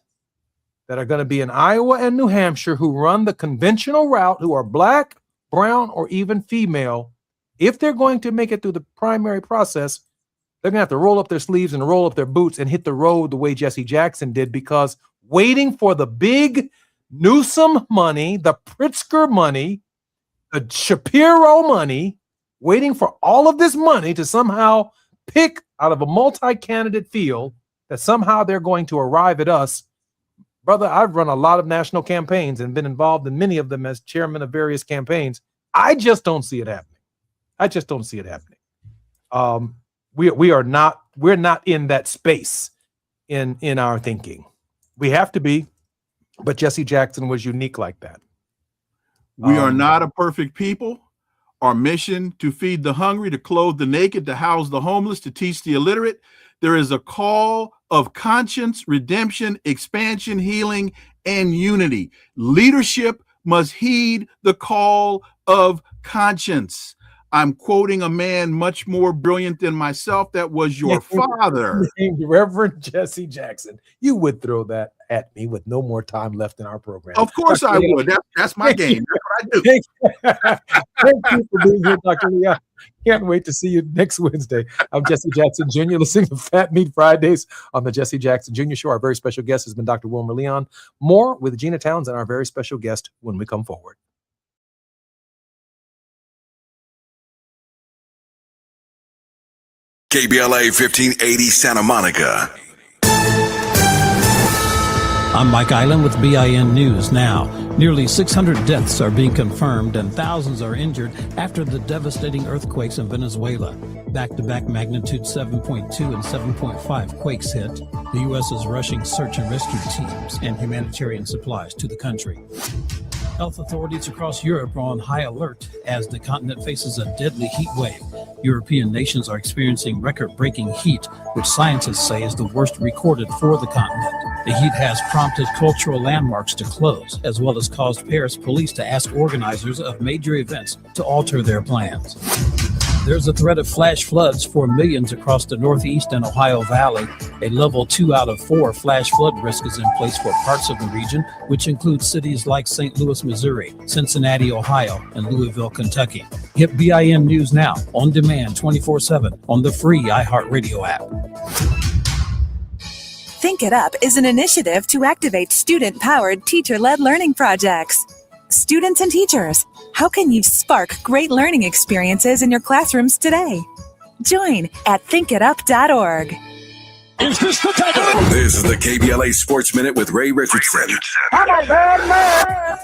that are going to be in Iowa and New Hampshire who run the conventional route, who are black, brown, or even female, if they're going to make it through the primary process, they're going to have to roll up their sleeves and roll up their boots and hit the road the way Jesse Jackson did, because waiting for the big Newsom money, the Pritzker money, the Shapiro money, waiting for all of this money to somehow pick out of a multi-candidate field that somehow they're going to arrive at us. Brother, I've run a lot of national campaigns and been involved in many of them as chairman of various campaigns. I just don't see it happening. I just don't see it happening. We're not in that space in our thinking. We have to be, but Jesse Jackson was unique like that. We are not a perfect people. Our mission to feed the hungry, to clothe the naked, to house the homeless, to teach the illiterate. There is a call of conscience, redemption, expansion, healing, and unity. Leadership must heed the call of conscience. I'm quoting a man much more brilliant than myself. That was your father. Reverend Jesse Jackson. You would throw that at me with no more time left in our program. Of course I would. That's my game. That's what I do. Thank you for being here, Dr. Leon. Can't wait to see you next Wednesday. I'm Jesse Jackson Jr., listening to Fat Meat Fridays on the Jesse Jackson Jr. Show. Our very special guest has been Dr. Wilmer Leon. More with Gina Towns and our very special guest when we come forward. KBLA 1580 Santa Monica. I'm Mike Island with BIN News Now. Nearly 600 deaths are being confirmed and thousands are injured after the devastating earthquakes in Venezuela. Back-to-back magnitude 7.2 and 7.5 quakes hit. The U.S. is rushing search and rescue teams and humanitarian supplies to the country. Health authorities across Europe are on high alert as the continent faces a deadly heat wave. European nations are experiencing record-breaking heat, which scientists say is the worst recorded for the continent. The heat has prompted cultural landmarks to close, as well as caused Paris police to ask organizers of major events to alter their plans. There's a threat of flash floods for millions across the Northeast and Ohio Valley. A level 2 out of 4 flash flood risk is in place for parts of the region, which includes cities like St. Louis, Missouri, Cincinnati, Ohio, and Louisville, Kentucky. Get BIN News Now on demand 24/7 on the free iHeartRadio app. Think It Up is an initiative to activate student-powered, teacher-led learning projects. Students and teachers, how can you spark great learning experiences in your classrooms today? Join at thinkitup.org. Is this the time? This is the KBLA Sports Minute with Ray Richardson.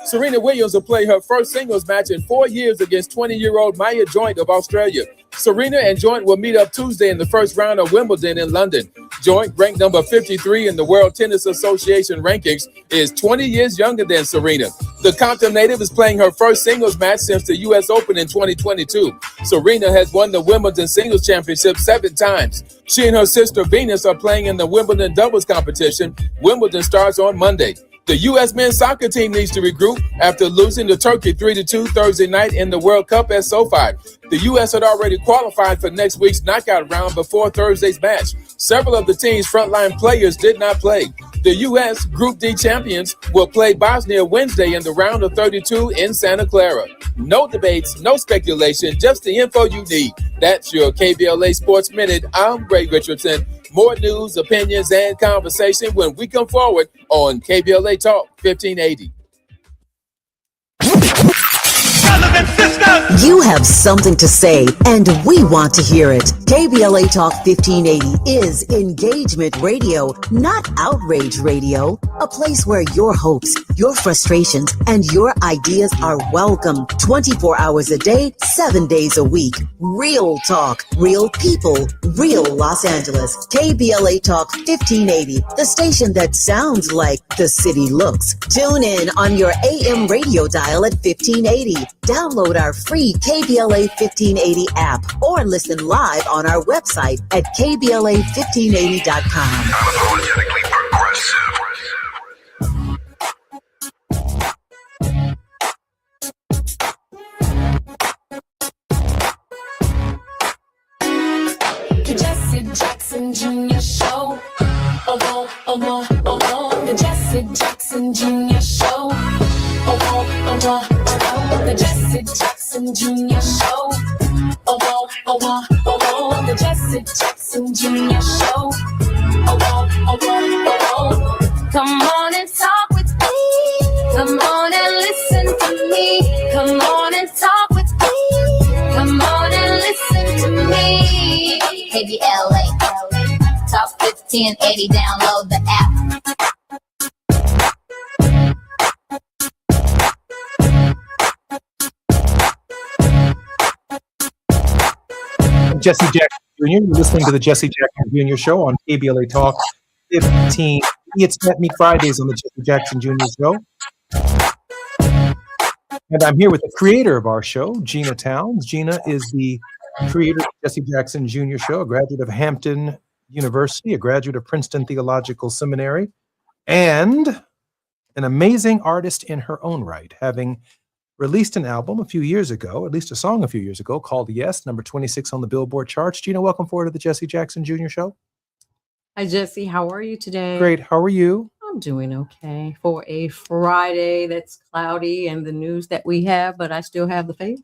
Serena Williams will play her first singles match in 4 years against 20-year-old Maya Joint of Australia. Serena and Joint will meet up Tuesday in the first round of Wimbledon in London. Joint, ranked number 53 in the World Tennis Association rankings, is 20 years younger than Serena. The Compton native is playing her first singles match since the U.S. Open in 2022. Serena has won the Wimbledon Singles Championship 7 times. She and her sister Venus are playing in the Wimbledon doubles competition. Wimbledon starts on Monday. The U.S. men's soccer team needs to regroup after losing to Turkey 3-2 Thursday night in the World Cup at SoFi. The U.S. had already qualified for next week's knockout round before Thursday's match. Several of the team's frontline players did not play. The U.S. Group D champions will play Bosnia Wednesday in the round of 32 in Santa Clara. No debates, no speculation, just the info you need. That's your KBLA Sports Minute. I'm Ray Richardson. More news, opinions, and conversation when we come forward on KBLA Talk 1580. You have something to say, and we want to hear it. KBLA Talk 1580 is engagement radio, not outrage radio. A place where your hopes, your frustrations, and your ideas are welcome 24 hours a day, 7 days a week. Real talk, real people, real Los Angeles. KBLA Talk 1580, the station that sounds like the city looks. Tune in on your AM radio dial at 1580. Download our free KBLA 1580 app or listen live on our website at KBLA1580.com. Unapologetically progressive. Jr. Show. Oh, oh, oh, oh, oh, oh, the Jesse Jackson Jr. Show. Oh, oh, oh, oh, oh. Come on and talk with me. Come on and listen to me. Come on and talk with me. Come on and listen to me. KBLA, Talk 1580, download the app. Jesse Jackson Jr. You're listening to the Jesse Jackson Jr. Show on KBLA Talk 15. It's Pet Meet Fridays on the Jesse Jackson Jr. Show. And I'm here with the creator of our show, Gina Towns. Gina is the creator of Jesse Jackson Jr. Show, a graduate of Hampton University, a graduate of Princeton Theological Seminary, and an amazing artist in her own right, having released an album a few years ago, at least a song a few years ago, called Yes, number 26 on the Billboard charts. Gina, welcome forward to the Jesse Jackson Jr. Show. Hi, Jesse. How are you today? Great. How are you? I'm doing okay for a Friday that's cloudy and the news that we have, but I still have the faith.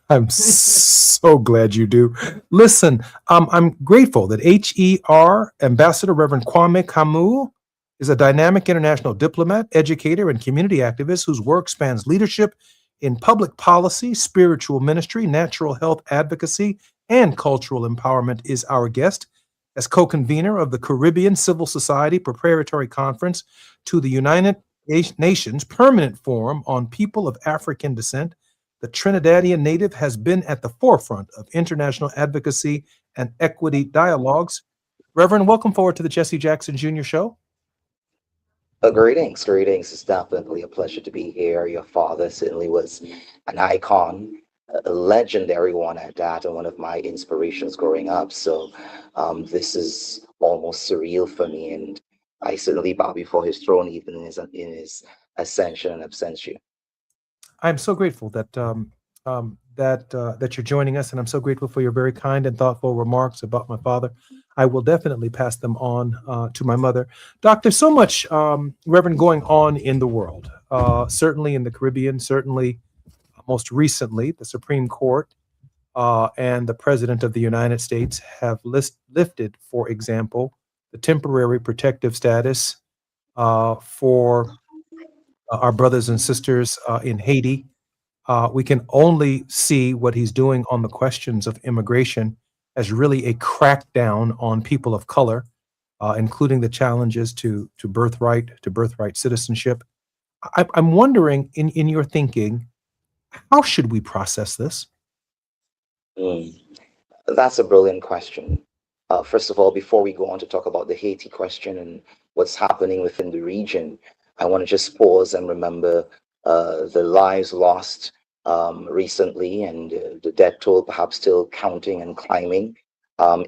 I'm so glad you do. Listen, I'm grateful that HER Ambassador Reverend Kwame Kamu is a dynamic international diplomat, educator, and community activist whose work spans leadership in public policy, spiritual ministry, natural health advocacy, and cultural empowerment is our guest. As co-convener of the Caribbean Civil Society Preparatory Conference to the United Nations Permanent Forum on People of African Descent, the Trinidadian native has been at the forefront of international advocacy and equity dialogues. Reverend, welcome forward to the Jesse Jackson Jr. Show. Greetings. It's definitely a pleasure to be here. Your father certainly was an icon, a legendary one at that, and one of my inspirations growing up. So this is almost surreal for me, and I certainly bow before his throne, even in his ascension and absentia. I'm so grateful that that you're joining us, and I'm so grateful for your very kind and thoughtful remarks about my father. I will definitely pass them on to my mother. Doc, there's so much, Reverend, going on in the world, certainly in the Caribbean, certainly most recently, the Supreme Court and the President of the United States have lifted, for example, the temporary protective status for our brothers and sisters in Haiti. We can only see what he's doing on the questions of immigration as really a crackdown on people of color, including the challenges to birthright citizenship. I'm wondering, in your thinking, how should we process this? That's a brilliant question. First of all, before we go on to talk about the Haiti question and what's happening within the region, I want to just pause and remember the lives lost recently and the death toll perhaps still counting and climbing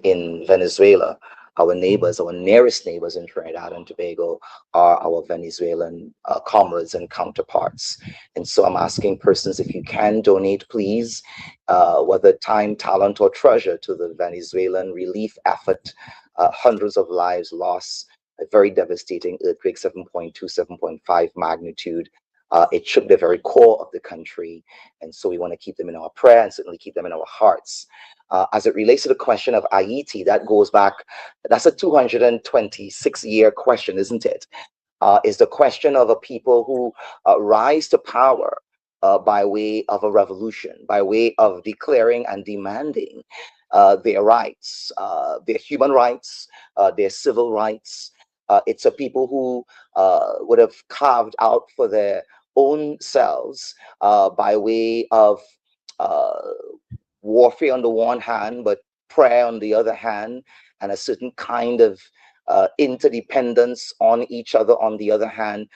in Venezuela. Our neighbors, our nearest neighbors in Trinidad and Tobago are our Venezuelan comrades and counterparts. And so I'm asking persons, if you can donate, please, whether time, talent, or treasure, to the Venezuelan relief effort. Hundreds of lives lost, a very devastating earthquake, 7.2, 7.5 magnitude. It shook the very core of the country. And so we want to keep them in our prayer and certainly keep them in our hearts. As it relates to the question of Haiti, that goes back, that's a 226-year question, isn't it? Is the question of a people who rise to power by way of a revolution, by way of declaring and demanding their rights, their human rights, their civil rights. It's a people who would have carved out for their own selves by way of warfare on the one hand, but prayer on the other hand, and a certain kind of interdependence on each other on the other hand,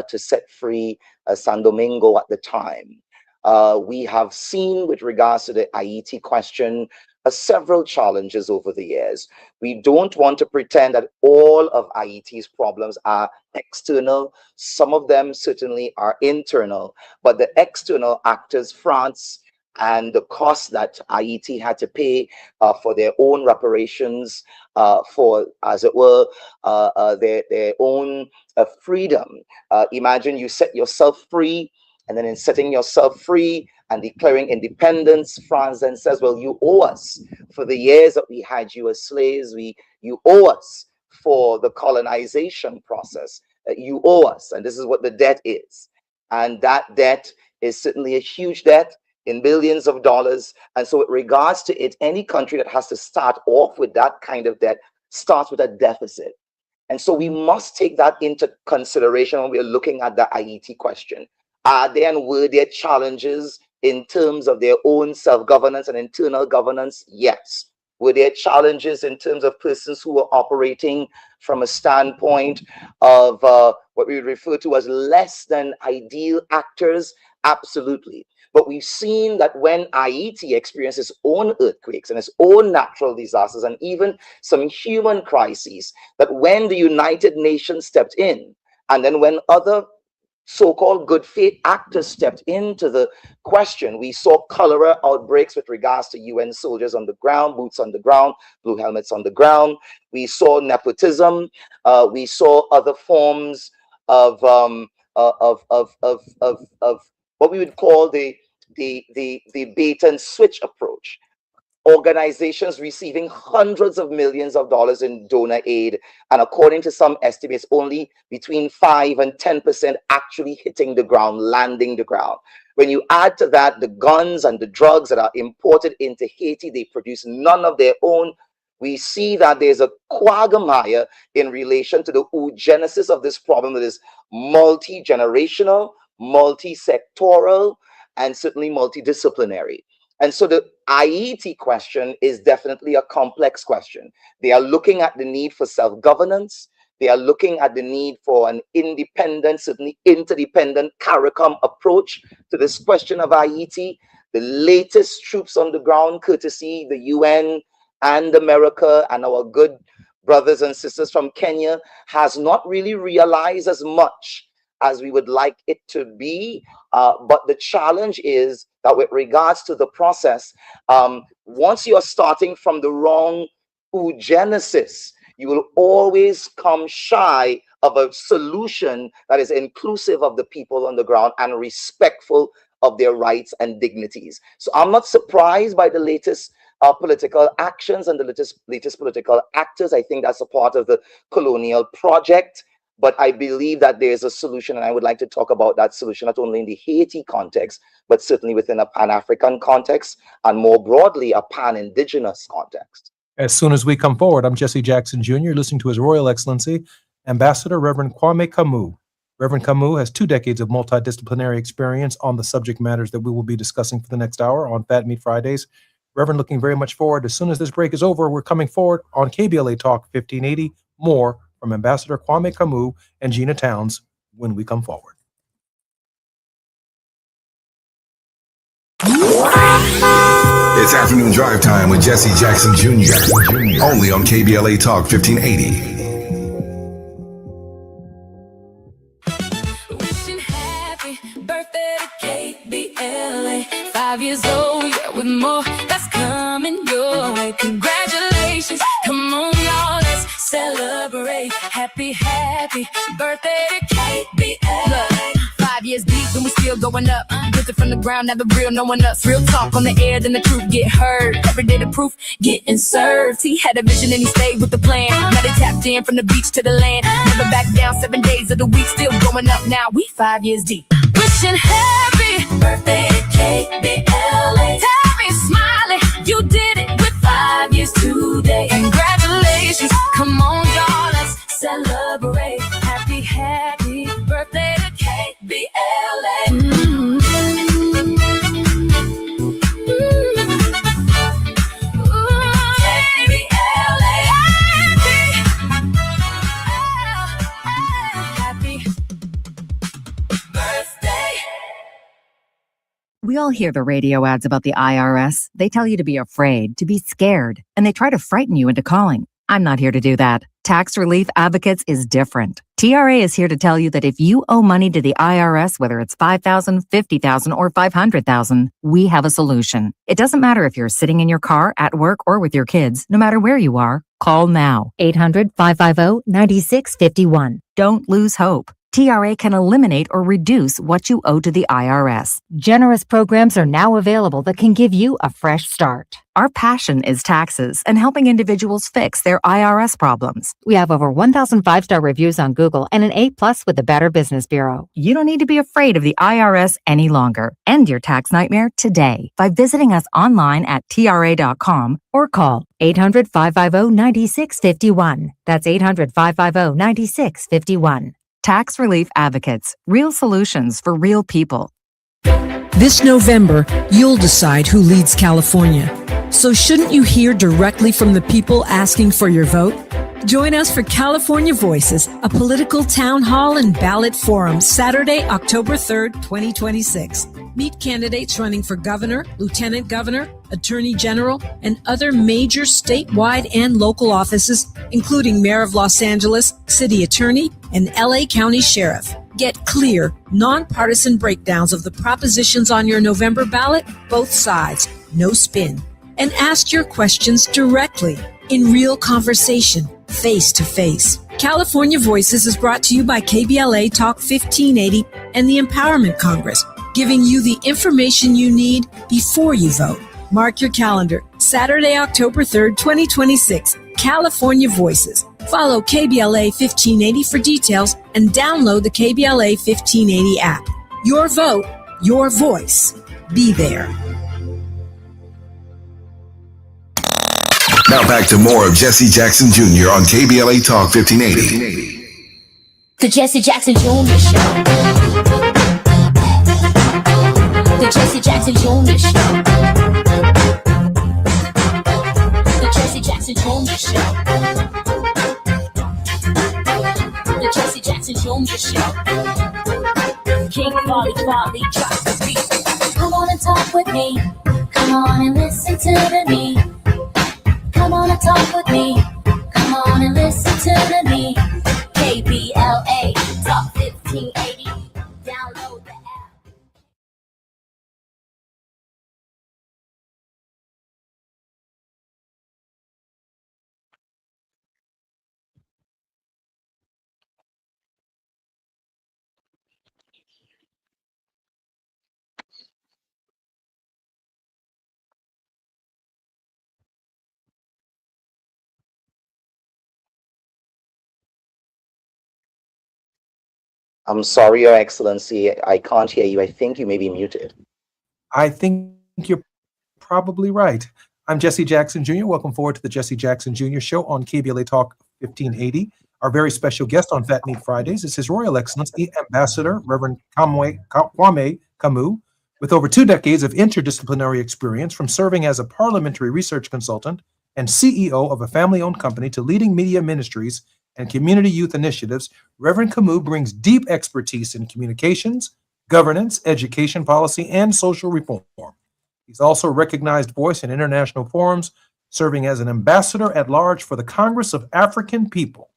to set free San Domingo at the time. We have seen, with regards to the Haiti question, several challenges over the years. We don't want to pretend that all of Haiti's problems are external. Some of them certainly are internal, but the external actors, France, and the cost that Haiti had to pay for their own reparations, for, as it were, their own freedom. Imagine you set yourself free, and then in setting yourself free and declaring independence, France then says, well, you owe us for the years that we had you as slaves. You owe us for the colonization process. You owe us. And this is what the debt is. And that debt is certainly a huge debt in billions of dollars. And so with regards to it, any country that has to start off with that kind of debt starts with a deficit. And so we must take that into consideration when we're looking at the Haiti question. Are there and were there challenges in terms of their own self-governance and internal governance? Yes. Were there challenges in terms of persons who were operating from a standpoint of what we would refer to as less than ideal actors? Absolutely. But we've seen that when Haiti experienced its own earthquakes and its own natural disasters and even some human crises, that when the United Nations stepped in, and then when other so-called good faith actors stepped into the question, we saw cholera outbreaks with regards to UN soldiers on the ground, boots on the ground, blue helmets on the ground. We saw nepotism. We saw other forms of what we would call the bait and switch approach. Organizations receiving hundreds of millions of dollars in donor aid, and according to some estimates, only between 5 and 10% actually hitting the ground, landing the ground. When you add to that the guns and the drugs that are imported into Haiti, they produce none of their own. We see that there's a quagmire in relation to the oogenesis of this problem that is multi-generational, multi-sectoral, and certainly multidisciplinary. And so the Haiti question is definitely a complex question. They are looking at the need for self-governance. They are looking at the need for an independent, certainly interdependent CARICOM approach to this question of Haiti. The latest troops on the ground, courtesy the UN and America and our good brothers and sisters from Kenya, has not really realized as much as we would like it to be. But the challenge is that with regards to the process, once you're starting from the wrong oogenesis, you will always come shy of a solution that is inclusive of the people on the ground and respectful of their rights and dignities. So I'm not surprised by the latest political actions and the latest political actors. I think that's a part of the colonial project. But I believe that there's a solution, and I would like to talk about that solution not only in the Haiti context, but certainly within a Pan-African context, and more broadly, a Pan-Indigenous context. As soon as we come forward, I'm Jesse Jackson Jr., listening to His Royal Excellency, Ambassador Reverend Kwame Kamu. Reverend Kamu has 2 decades of multidisciplinary experience on the subject matters that we will be discussing for the next hour on Fat Meat Fridays. Reverend, looking very much forward. As soon as this break is over, we're coming forward on KBLA Talk 1580. More from Ambassador Kwame Kamu and Gina Towns when we come forward. It's afternoon drive time with Jesse Jackson Jr. Only on KBLA Talk 1580. Wishing happy birthday to KBLA. 5 years old, yeah, with more that's coming your way. Congratulations, come on, y'all, let's celebrate. Happy birthday to KBLA. Look, 5 years deep and we still going up. Built it from the ground, never real, no one else. Real talk on the air, then the truth get heard. Every day the proof getting served. He had a vision and he stayed with the plan. Now they tapped in from the beach to the land. Never back down, 7 days of the week, still going up now. We 5 years deep. Wishing happy birthday to KBLA. Happy smiling, you did it with 5 years today. Congratulations, come on y'all, let's celebrate. Happy birthday to KBLA. We all hear the radio ads about the IRS. They tell you to be afraid, to be scared, and they try to frighten you into calling. I'm not here to do that. Tax Relief Advocates is different. TRA is here to tell you that if you owe money to the IRS, whether it's $5,000, $50,000, or $500,000, we have a solution. It doesn't matter if you're sitting in your car, at work, or with your kids. No matter where you are, call now. 800-550-9651. Don't lose hope. TRA can eliminate or reduce what you owe to the IRS. Generous programs are now available that can give you a fresh start. Our passion is taxes and helping individuals fix their IRS problems. We have over 1,000 5-star reviews on Google and an A+ with the Better Business Bureau. You don't need to be afraid of the IRS any longer. End your tax nightmare today by visiting us online at TRA.com or call 800-550-9651. That's 800-550-9651. Tax Relief Advocates, real solutions for real people. This November, you'll decide who leads California. So shouldn't you hear directly from the people asking for your vote? Join us for California Voices, a political town hall and ballot forum, Saturday, October 3rd, 2026. Meet candidates running for governor, lieutenant governor, attorney general, and other major statewide and local offices, including Mayor of Los Angeles, city attorney, and LA County Sheriff. Get clear, nonpartisan breakdowns of the propositions on your November ballot, both sides, no spin. And ask your questions directly, in real conversation, face to face. California Voices is brought to you by KBLA Talk 1580 and the Empowerment Congress, giving you the information you need before you vote. Mark your calendar, Saturday, October 3rd, 2026, California Voices. Follow KBLA 1580 for details and download the KBLA 1580 app. Your vote, your voice. Be there. Now back to more of Jesse Jackson Jr. on KBLA Talk 1580. The Jesse Jackson Jr. Show. The Jesse Jackson Jr. Show. The Jesse Jackson Jr. Show. The Jesse Jackson Jr. Show. King Volley, drop the beat. Come on and talk with me. Come on and listen to me. Come on and talk with me. Come on and listen to me. KBLA Talk 1580. Download the app. I'm sorry, Your Excellency. I can't hear you. I think you may be muted. I think you're probably right. I'm Jesse Jackson Jr. Welcome forward to the Jesse Jackson Jr. Show on KBLA Talk 1580. Our very special guest on Fat Meat Fridays is His Royal Excellency Ambassador Reverend Kwame Kamu, with over 2 decades of interdisciplinary experience from serving as a parliamentary research consultant and CEO of a family-owned company to leading media ministries and community youth initiatives. Reverend Kamu brings deep expertise in communications, governance, education policy, and social reform. He's also a recognized voice in international forums, serving as an ambassador at large for the Congress of African People,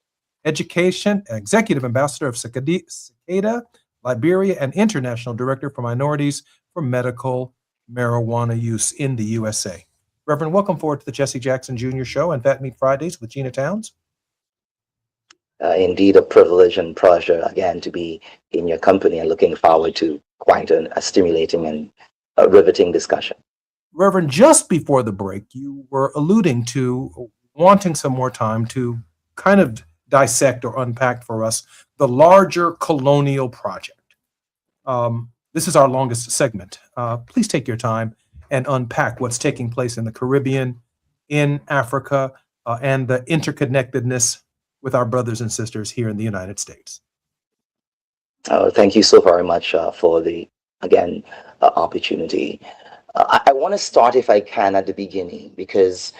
education, executive ambassador of Cicada, Liberia, and international director for minorities for medical marijuana use in the USA. Reverend, welcome forward to the Jesse Jackson Jr. Show and Fat Meat Fridays with Gina Towns. Indeed, a privilege and pleasure again to be in your company, and looking forward to quite a stimulating and riveting discussion. Reverend, just before the break, you were alluding to wanting some more time to kind of dissect or unpack for us the larger colonial project. This is our longest segment. Please take your time and unpack what's taking place in the Caribbean, in Africa, and the interconnectedness with our brothers and sisters here in the United States. Thank you so very much for the, again, opportunity. I want to start, if I can, at the beginning, because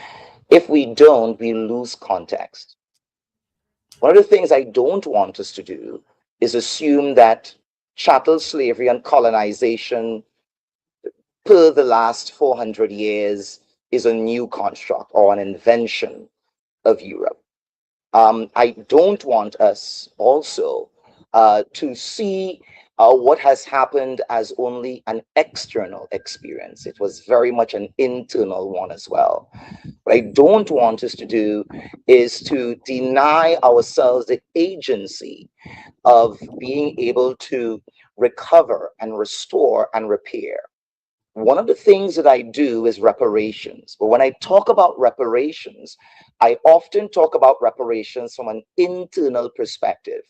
if we don't, we lose context. One of the things I don't want us to do is assume that chattel slavery and colonization per the last 400 years is a new construct or an invention of Europe. I don't want us also to see what has happened as only an external experience. It was very much an internal one as well. What I don't want us to do is to deny ourselves the agency of being able to recover and restore and repair. One of the things that I do is reparations. But when I talk about reparations, I often talk about reparations from an internal perspective.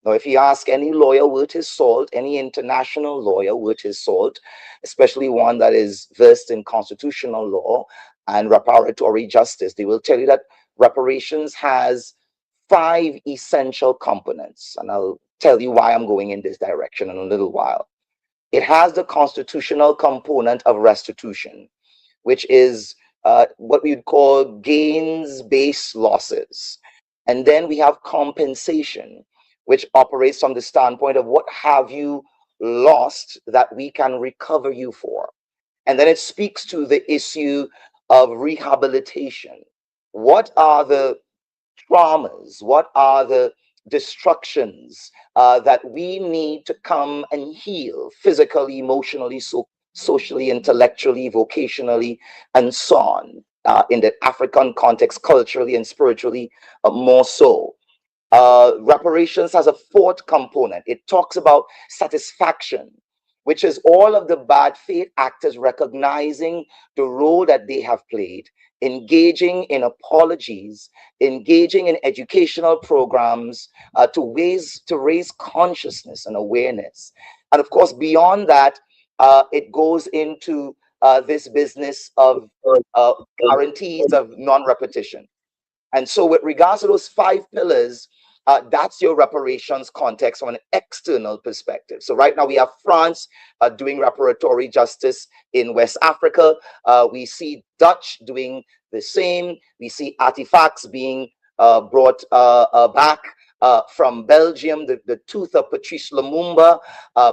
Now, if you ask any lawyer worth his salt, any international lawyer worth his salt, especially one that is versed in constitutional law and reparatory justice, they will tell you that reparations has 5 essential components. And I'll tell you why I'm going in this direction in a little while. It has the constitutional component of restitution, which is what we would call gains-based losses. And then we have compensation, which operates from the standpoint of what have you lost that we can recover you for. And then it speaks to the issue of rehabilitation. What are the traumas? What are the destructions that we need to come and heal physically, emotionally, socially, intellectually, vocationally, and so on, in the African context, culturally and spiritually, more so. Reparations has a 4th component. It talks about satisfaction, which is all of the bad faith actors recognizing the role that they have played, engaging in apologies, engaging in educational programs to raise consciousness and awareness. And of course, beyond that, it goes into this business of guarantees of non-repetition. And so with regards to those 5 pillars, that's your reparations context from an external perspective. So right now we have France doing reparatory justice in West Africa. We see Dutch doing the same. We see artifacts being brought back from Belgium, the tooth of Patrice Lumumba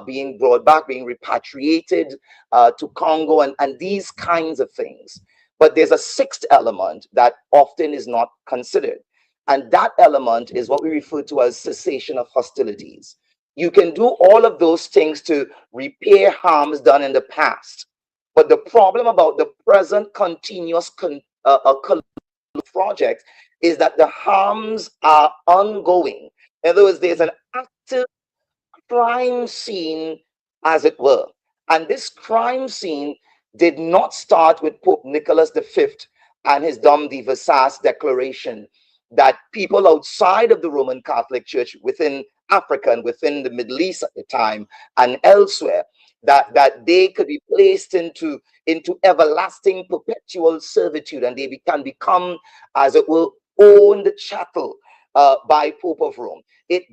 being brought back, being repatriated to Congo, and these kinds of things. But there's a 6th element that often is not considered. And that element is what we refer to as cessation of hostilities. You can do all of those things to repair harms done in the past. But the problem about the present continuous project is that the harms are ongoing. In other words, there's an active crime scene, as it were. And this crime scene did not start with Pope Nicholas V and his Dom de Versailles declaration that people outside of the Roman Catholic Church within Africa and within the Middle East at the time and elsewhere, that they could be placed into everlasting perpetual servitude, and they can become, as it were, owned chattel by Pope of Rome.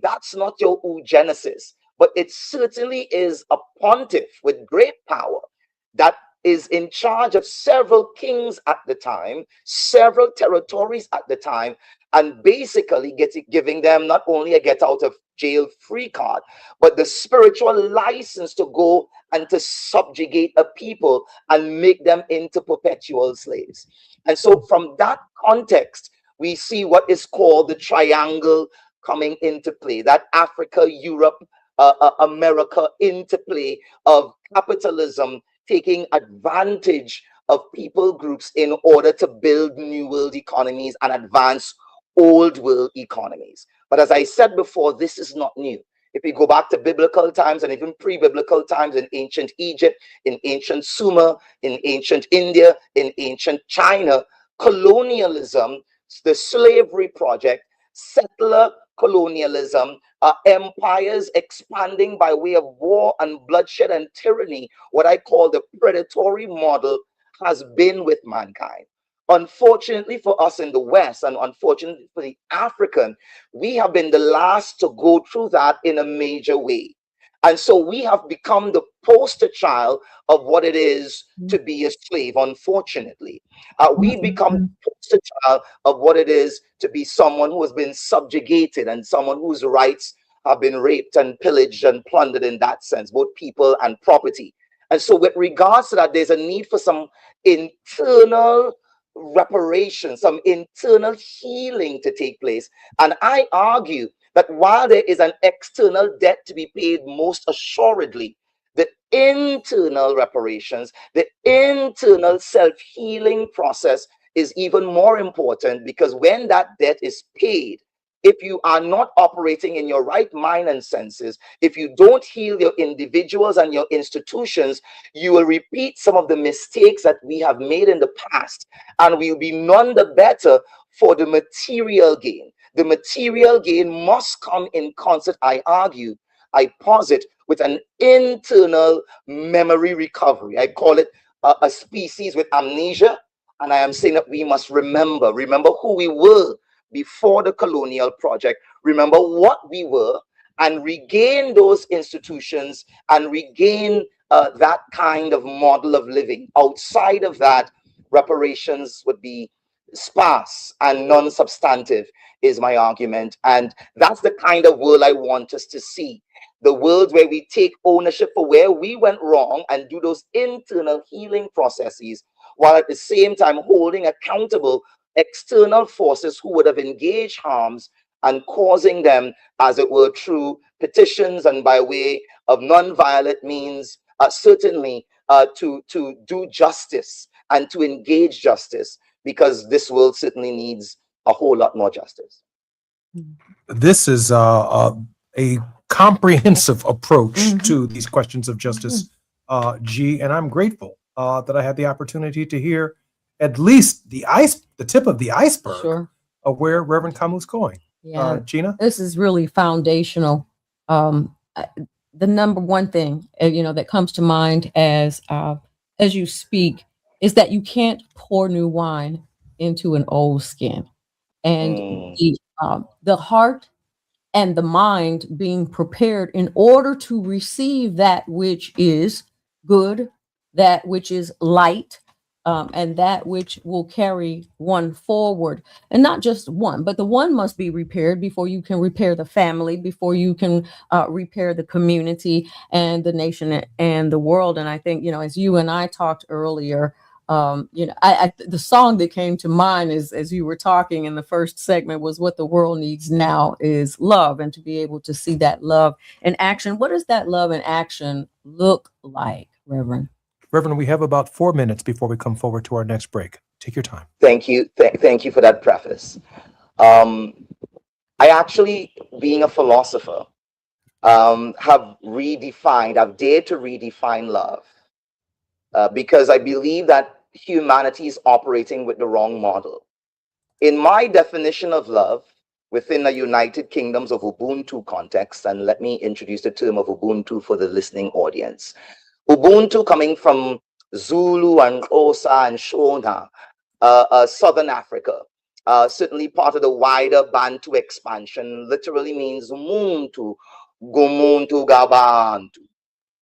That's not your eugenesis, but it certainly is a pontiff with great power that is in charge of several kings at the time, several territories at the time, and basically giving them not only a get out of jail free card, but the spiritual license to go and to subjugate a people and make them into perpetual slaves. And so from that context, we see what is called the triangle coming into play, that Africa, Europe, America interplay of capitalism taking advantage of people groups in order to build new world economies and advance old world economies. But as I said before, this is not new. If we go back to biblical times and even pre-biblical times in ancient Egypt, in ancient Sumer, in ancient India, in ancient China, colonialism, the slavery project, settler colonialism, empires expanding by way of war and bloodshed and tyranny, what I call the predatory model, has been with mankind. Unfortunately for us in the West, and unfortunately for the African, we have been the last to go through that in a major way. And so we have become the poster child of what it is to be a slave, unfortunately. We become the poster child of what it is to be someone who has been subjugated and someone whose rights have been raped and pillaged and plundered in that sense, both people and property. And so with regards to that, there's a need for some internal reparation, some internal healing to take place. And I argue that while there is an external debt to be paid, most assuredly, the internal reparations, the internal self-healing process is even more important, because when that debt is paid, if you are not operating in your right mind and senses, if you don't heal your individuals and your institutions, you will repeat some of the mistakes that we have made in the past, and we'll be none the better for the material gain. The material gain must come in concert, I argue, I posit, with an internal memory recovery. I call it a species with amnesia, and I am saying that we must remember who we were before the colonial project, remember what we were, and regain those institutions and regain that kind of model of living. Outside of that, reparations would be sparse and non-substantive, is my argument. And that's the kind of world I want us to see. The world where we take ownership for where we went wrong and do those internal healing processes, while at the same time holding accountable external forces who would have engaged harms and causing them, as it were, through petitions and by way of non-violent means, certainly to do justice and to engage justice, because this world certainly needs a whole lot more justice. This is a comprehensive approach to these questions of justice, G, and I'm grateful that I had the opportunity to hear at least the tip of the iceberg of where Reverend Kamu's going. Yeah, Gina? This is really foundational. The number one thing, that comes to mind as you speak is that you can't pour new wine into an old skin. And the heart and the mind being prepared in order to receive that which is good, that which is light, and that which will carry one forward. And not just one, but the one must be repaired before you can repair the family, before you can repair the community and the nation and the world. And I think, as you and I talked earlier, the song that came to mind is, as you were talking in the first segment, was what the world needs now is love, and to be able to see that love in action. What does that love in action look like, Reverend? Reverend, we have about 4 minutes before we come forward to our next break. Take your time. Thank you. Thank you for that preface. I actually, being a philosopher, have dared to redefine love, because I believe that humanity is operating with the wrong model. In my definition of love, within the United Kingdoms of Ubuntu context, and let me introduce the term of Ubuntu for the listening audience. Ubuntu, coming from Zulu and Xhosa and Shona, Southern Africa, certainly part of the wider Bantu expansion, literally means Muntu, Gumuntu Gabantu.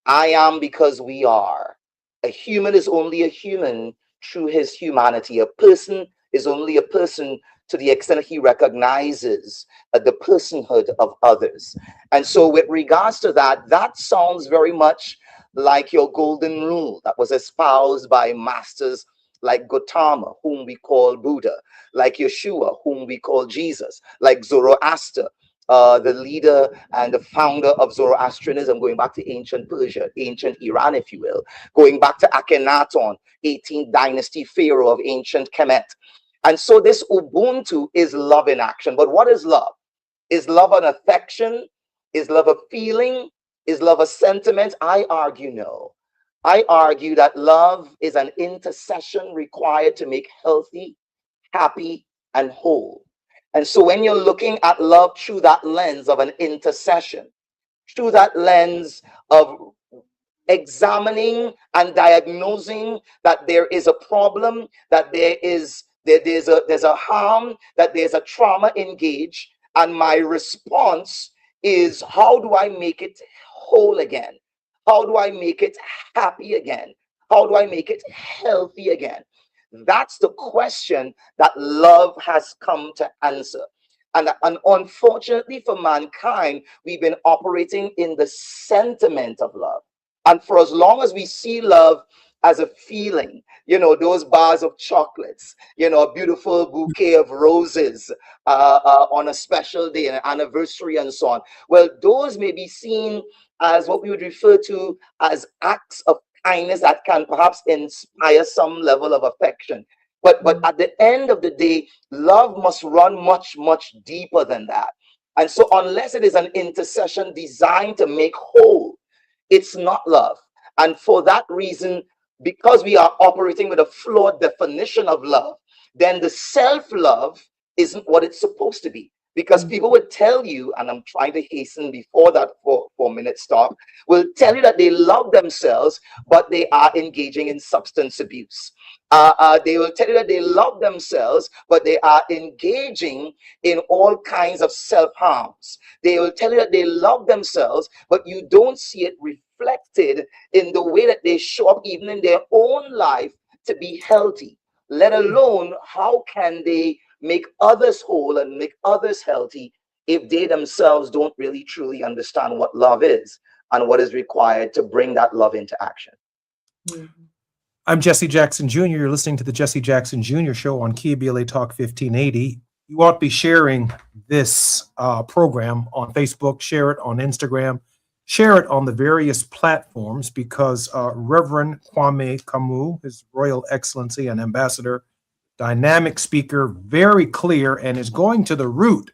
I am because we are. A human is only a human through his humanity. A person is only a person to the extent that he recognizes the personhood of others. And so with regards to that, that sounds very much like your golden rule that was espoused by masters like Gautama, whom we call Buddha, like Yeshua, whom we call Jesus, like Zoroaster, the leader and the founder of Zoroastrianism, going back to ancient Persia, ancient Iran, if you will, going back to Akhenaton, 18th dynasty pharaoh of ancient Kemet. And so this Ubuntu is love in action. But what is love? Is love an affection? Is love a feeling? Is love a sentiment? I argue no. I argue that love is an intercession required to make healthy, happy, and whole. And so when you're looking at love through that lens of an intercession, through that lens of examining and diagnosing that there is a problem, that there's a harm, that there's a trauma engaged, and my response is, how do I make it whole again? How do I make it happy again? How do I make it healthy again? That's the question that love has come to answer. And unfortunately for mankind, we've been operating in the sentiment of love. And for as long as we see love as a feeling. You know, those bars of chocolates, you know, a beautiful bouquet of roses on a special day, an anniversary and so on. Well, those may be seen as what we would refer to as acts of kindness that can perhaps inspire some level of affection. But at the end of the day, love must run much, much deeper than that. And so unless it is an intercession designed to make whole, it's not love. And for that reason, because we are operating with a flawed definition of love, then the self-love isn't what it's supposed to be. Because people would tell you, and I'm trying to hasten before that 4-minute stop, will tell you that they love themselves, but they are engaging in substance abuse. They will tell you that they love themselves, but they are engaging in all kinds of self-harms. They will tell you that they love themselves, but you don't see it reflected in the way that they show up even in their own life to be healthy, let alone how can they make others whole and make others healthy if they themselves don't really truly understand what love is and what is required to bring that love into action. I'm Jesse Jackson Jr. You're listening to the Jesse Jackson Jr. Show on KBLA Talk 1580. You ought to be sharing this program on Facebook, share it on Instagram, share it on the various platforms, because Reverend Kwame Kamu, His Royal Excellency and Ambassador, dynamic speaker, very clear, and is going to the root,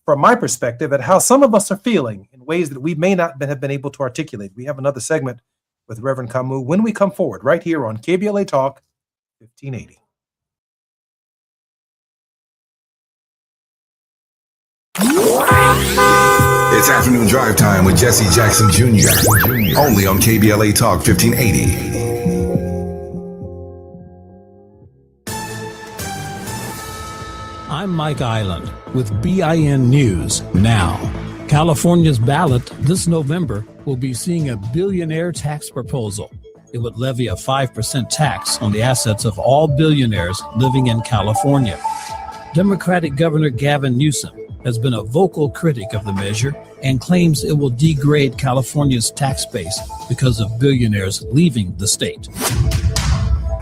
from my perspective, at how some of us are feeling in ways that we may not have been able to articulate. We have another segment with Reverend Kamu when we come forward, right here on KBLA Talk 1580. It's afternoon drive time with Jesse Jackson Jr. Only on KBLA Talk 1580. I'm Mike Island with BIN News Now. California's ballot this November will be seeing a billionaire tax proposal. It would levy a 5% tax on the assets of all billionaires living in California. Democratic Governor Gavin Newsom has been a vocal critic of the measure and claims it will degrade California's tax base because of billionaires leaving the state.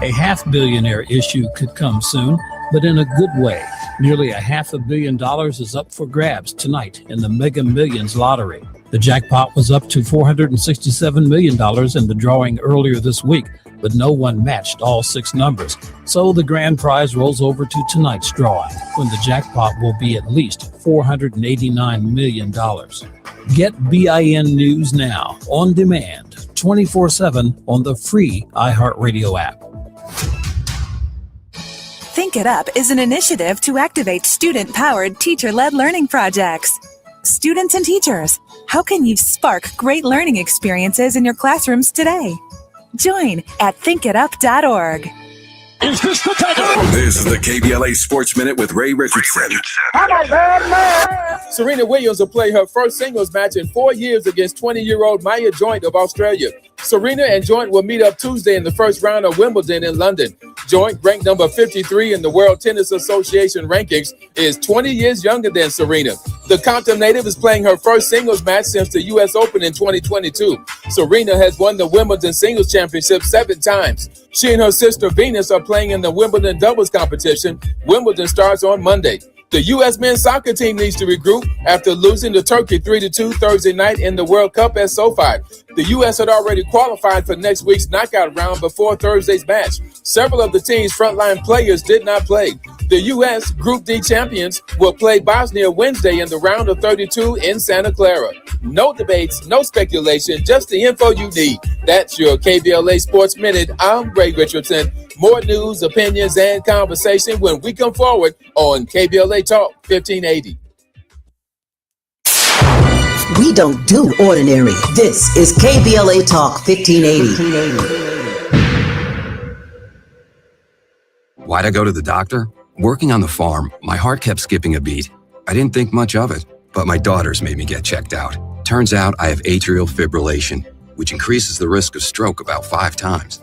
A half-billionaire issue could come soon, but in a good way. Nearly $500 million is up for grabs tonight in the Mega Millions lottery. The jackpot was up to $467 million in the drawing earlier this week, but no one matched all 6 numbers. So the grand prize rolls over to tonight's drawing, when the jackpot will be at least $489 million. Get BIN News Now on demand, 24/7 on the free iHeartRadio app. Think It Up is an initiative to activate student-powered, teacher-led learning projects. Students and teachers, how can you spark great learning experiences in your classrooms today? Join at thinkitup.org. Is this the time? This is the KBLA Sports Minute with Ray Richardson. Serena Williams will play her first singles match in 4 years against 20-year-old Maya Joint of Australia. Serena and Joint will meet up Tuesday in the first round of Wimbledon in London. Joint, ranked number 53 in the World Tennis Association rankings, is 20 years younger than Serena. The Compton native is playing her first singles match since the U.S. Open in 2022. Serena has won the Wimbledon Singles Championship 7 times. She and her sister Venus are playing in the Wimbledon doubles competition. Wimbledon starts on Monday. The U.S. men's soccer team needs to regroup after losing to Turkey 3-2 Thursday night in the World Cup at SoFi. The U.S. had already qualified for next week's knockout round before Thursday's match. Several of the team's frontline players did not play. The U.S. Group D champions will play Bosnia Wednesday in the round of 32 in Santa Clara. No debates, no speculation, just the info you need. That's your KBLA Sports Minute. I'm Ray Richardson. More news, opinions, and conversation when we come forward on KBLA Talk 1580. We don't do ordinary. This is KBLA Talk 1580. Why'd I go to the doctor? Working on the farm, my heart kept skipping a beat. I didn't think much of it, but my daughters made me get checked out. Turns out I have atrial fibrillation, which increases the risk of stroke about 5 times.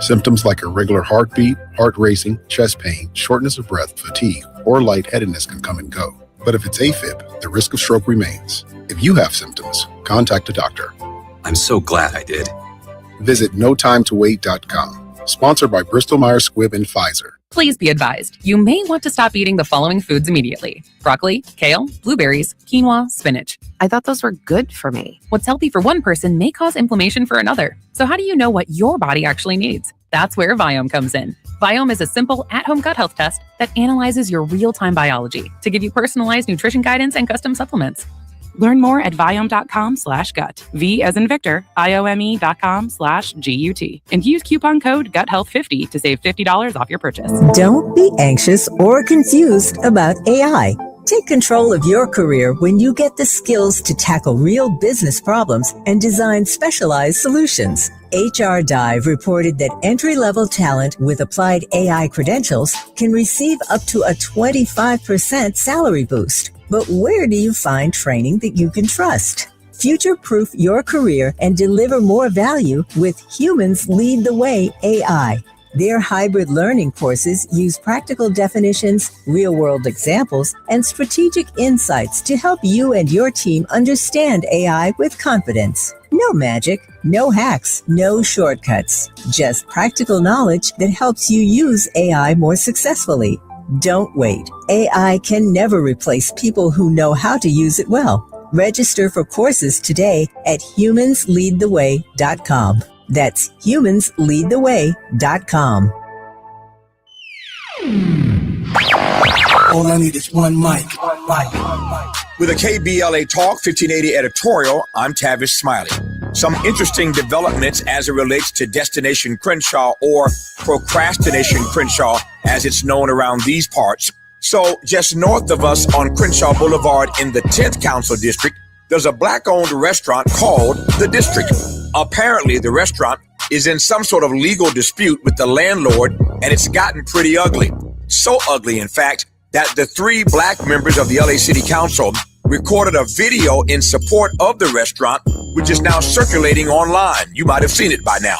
Symptoms like irregular heartbeat, heart racing, chest pain, shortness of breath, fatigue, or lightheadedness can come and go. But if it's AFib, the risk of stroke remains. If you have symptoms, contact a doctor. I'm so glad I did. Visit notimetowait.com. Sponsored by Bristol Myers Squibb and Pfizer. Please be advised, you may want to stop eating the following foods immediately: broccoli, kale, blueberries, quinoa, spinach. I thought those were good for me. What's healthy for one person may cause inflammation for another. So how do you know what your body actually needs? That's where Viome comes in. Viome is a simple at-home gut health test that analyzes your real-time biology to give you personalized nutrition guidance and custom supplements. Learn more at Viome.com/gut. V as in Victor, IOME.com/GUT. And use coupon code GUTHEALTH50 to save $50 off your purchase. Don't be anxious or confused about AI. Take control of your career when you get the skills to tackle real business problems and design specialized solutions. HR Dive reported that entry-level talent with applied AI credentials can receive up to a 25% salary boost. But where do you find training that you can trust? Future-proof your career and deliver more value with Humans Lead the Way AI. Their hybrid learning courses use practical definitions, real-world examples, and strategic insights to help you and your team understand AI with confidence. No magic, no hacks, no shortcuts. Just practical knowledge that helps you use AI more successfully. Don't wait. AI can never replace people who know how to use it well. Register for courses today at humansleadtheway.com. That's humansleadtheway.com. All I need is one mic. With a KBLA Talk 1580 editorial, I'm Tavis Smiley. Some interesting developments as it relates to Destination Crenshaw, or Procrastination Crenshaw, as it's known around these parts. So just north of us on Crenshaw Boulevard in the 10th Council District, there's a black-owned restaurant called The District. Apparently, the restaurant is in some sort of legal dispute with the landlord, and it's gotten pretty ugly. So ugly, in fact, that the 3 black members of the LA City Council recorded a video in support of the restaurant, which is now circulating online. You might have seen it by now.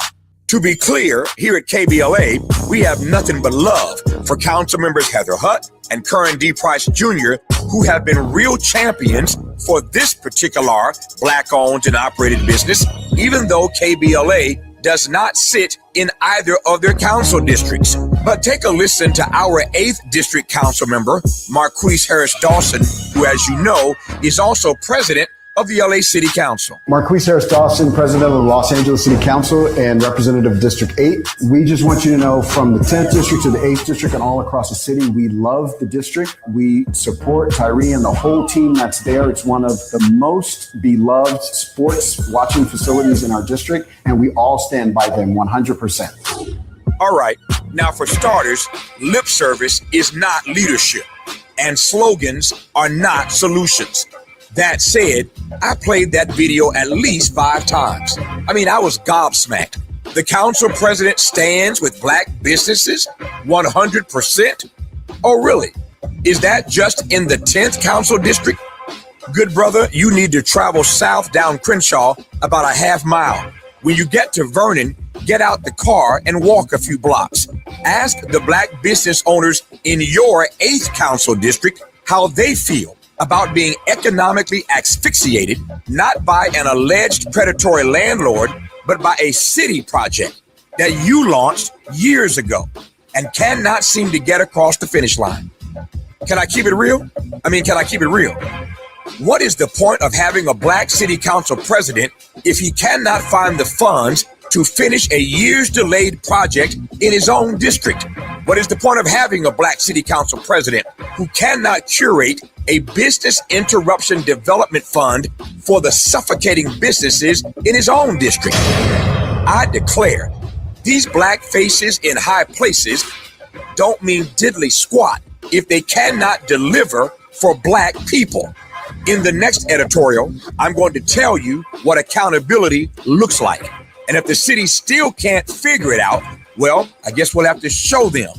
To be clear, here at KBLA, we have nothing but love for Council members Heather Hutt and Curran D. Price Jr., who have been real champions for this particular black-owned and operated business, even though KBLA does not sit in either of their council districts. But take a listen to our 8th District Council member, Marquise Harris Dawson, who, as you know, is also president of the LA City Council. Marquise Harris Dawson, president of the Los Angeles City Council and representative of District 8. We just want you to know, from the 10th District to the 8th District and all across the city, we love the district. We support Tyree and the whole team that's there. It's one of the most beloved sports watching facilities in our district, and we all stand by them 100%. All right. Now, for starters, lip service is not leadership, and slogans are not solutions. That said, I played that video at least 5 times. I mean, I was gobsmacked. The council president stands with black businesses 100%? Oh, really? Is that just in the 10th Council District? Good brother, you need to travel south down Crenshaw about a half mile. When you get to Vernon, get out the car and walk a few blocks. Ask the black business owners in your 8th Council District how they feel about being economically asphyxiated, not by an alleged predatory landlord, but by a city project that you launched years ago and cannot seem to get across the finish line. Can I keep it real? Can I keep it real? What is the point of having a black city council president if he cannot find the funds to finish a years delayed project in his own district? What is the point of having a black city council president who cannot curate a business interruption development fund for the suffocating businesses in his own district? I declare, these black faces in high places don't mean diddly squat if they cannot deliver for black people. In the next editorial, I'm going to tell you what accountability looks like. And if the city still can't figure it out, well, I guess we'll have to show them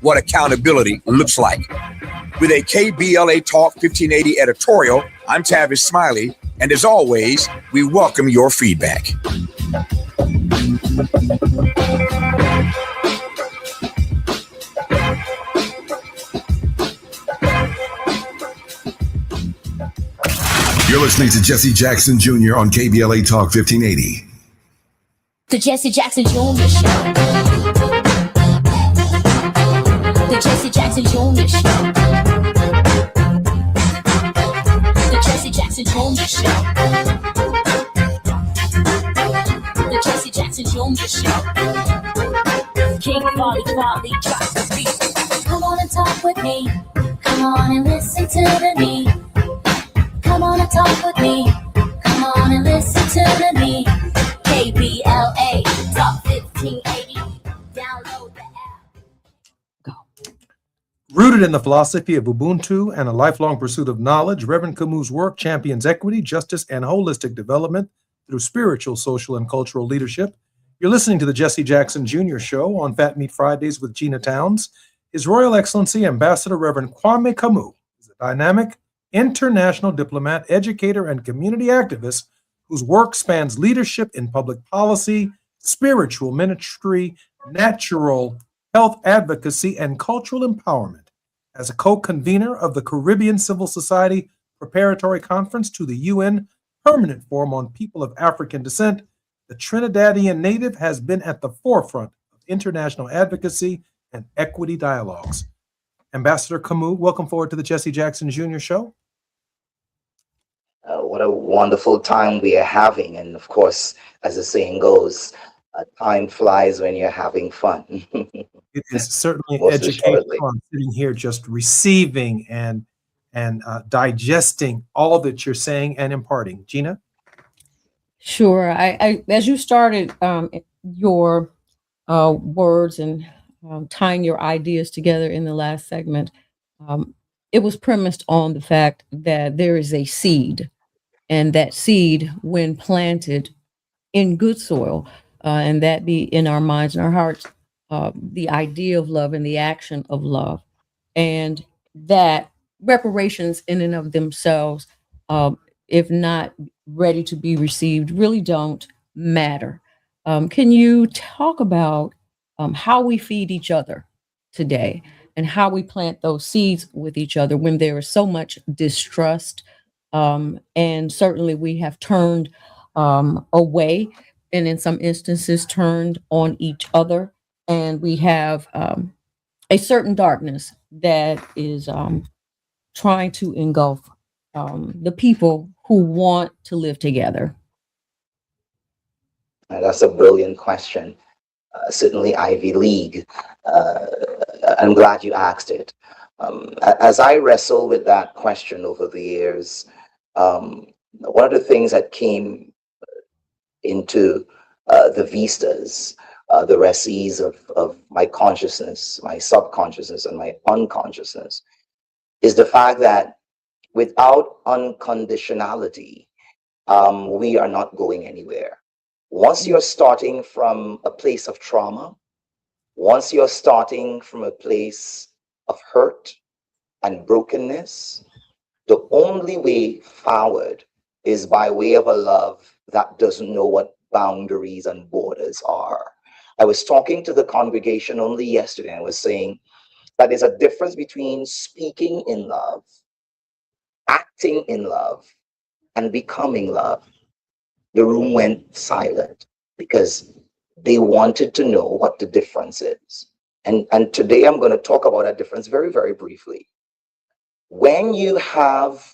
what accountability looks like. With a KBLA Talk 1580 editorial, I'm Tavis Smiley, and as always, we welcome your feedback. You're listening to Jesse Jackson Jr. on KBLA Talk 1580. The Jesse Jackson Jr. Show. The Jesse Jackson Jr. Show. The Jesse Jackson Jr. Show. The Jesse Jackson Jr. Show. King Volley, drop the beat. Come on and talk with me. Come on and listen to the me. Come on and talk with me. Come on and listen to the me. KBLA Talk 1580. Download the app. Rooted in the philosophy of Ubuntu and a lifelong pursuit of knowledge, Reverend Camus' work champions equity, justice, and holistic development through spiritual, social, and cultural leadership. You're listening to the Jesse Jackson Jr. Show on Fat Meat Fridays with Gina Towns. His Royal Excellency Ambassador Reverend Kwame Camus is a dynamic international diplomat, educator, and community activist whose work spans leadership in public policy, spiritual ministry, natural health advocacy, and cultural empowerment. As a co-convener of the Caribbean Civil Society Preparatory Conference to the UN Permanent Forum on People of African Descent, the Trinidadian native has been at the forefront of international advocacy and equity dialogues. Ambassador Camus, welcome forward to the Jesse Jackson Jr. Show. What a wonderful time we are having. And of course, as the saying goes, time flies when you're having fun. It is certainly Most educational. assuredly. I'm sitting here just receiving and digesting all that you're saying and imparting. Gina? Sure. I as you started your words and tying your ideas together in the last segment, it was premised on the fact that there is a seed, and that seed, when planted in good soil, and that be in our minds and our hearts, the idea of love and the action of love, and that reparations in and of themselves, if not ready to be received, really don't matter. Can you talk about how we feed each other today and how we plant those seeds with each other when there is so much distrust? And certainly we have turned away, and in some instances turned on each other. And we have a certain darkness that is trying to engulf the people who want to live together. That's a brilliant question. Certainly Ivy League. I'm glad you asked it. As I wrestle with that question over the years, one of the things that came into the vistas, the recces of my consciousness, my subconsciousness, and my unconsciousness, is the fact that without unconditionality, we are not going anywhere. Once you're starting from a place of trauma, once you're starting from a place of hurt and brokenness, the only way forward is by way of a love that doesn't know what boundaries and borders are. I was talking to the congregation only yesterday, and I was saying that there's a difference between speaking in love, acting in love, and becoming love. The room went silent because they wanted to know what the difference is. And today I'm going to talk about that difference very, very briefly. When you have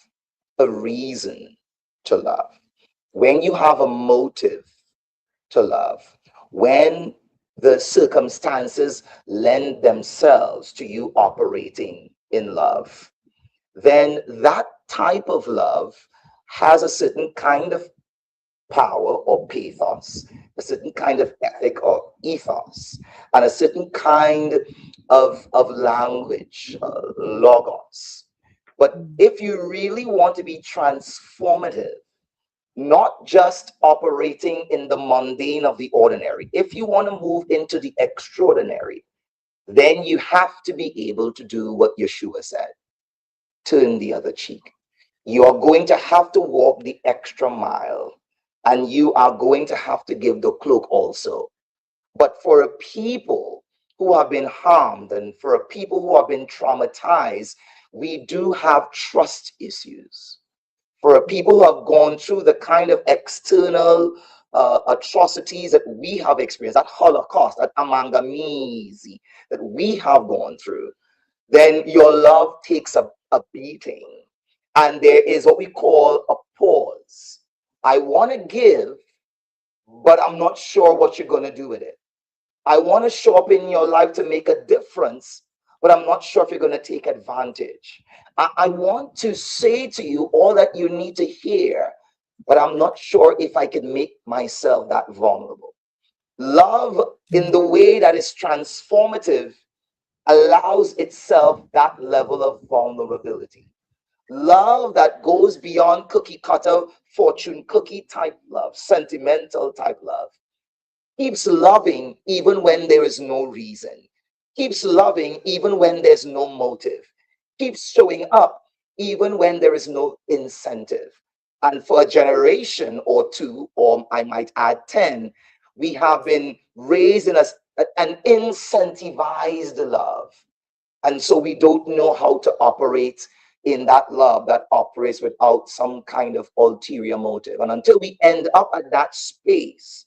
a reason to love, when you have a motive to love, when the circumstances lend themselves to you operating in love, then that type of love has a certain kind of power or pathos, a certain kind of ethic or ethos, and a certain kind of language, logos. But if you really want to be transformative, not just operating in the mundane of the ordinary, if you want to move into the extraordinary, then you have to be able to do what Yeshua said, turn the other cheek. You are going to have to walk the extra mile, and you are going to have to give the cloak also. But for a people who have been harmed and for a people who have been traumatized, we do have trust issues. For a people who have gone through the kind of external atrocities that we have experienced, that Holocaust, that Amangamizi that we have gone through, then your love takes a beating. And there is what we call a pause. I want to give, but I'm not sure what you're going to do with it. I want to show up in your life to make a difference, but I'm not sure if you're going to take advantage. I want to say to you all that you need to hear, but I'm not sure if I can make myself that vulnerable. Love, in the way that is transformative, allows itself that level of vulnerability. Love that goes beyond cookie cutter, fortune cookie type love, sentimental type love, keeps loving even when there is no reason, keeps loving even when there's no motive, keeps showing up even when there is no incentive. And for a generation or two, or I might add 10, we have been raised in an incentivized love. And so we don't know how to operate in that love that operates without some kind of ulterior motive. And until we end up at that space,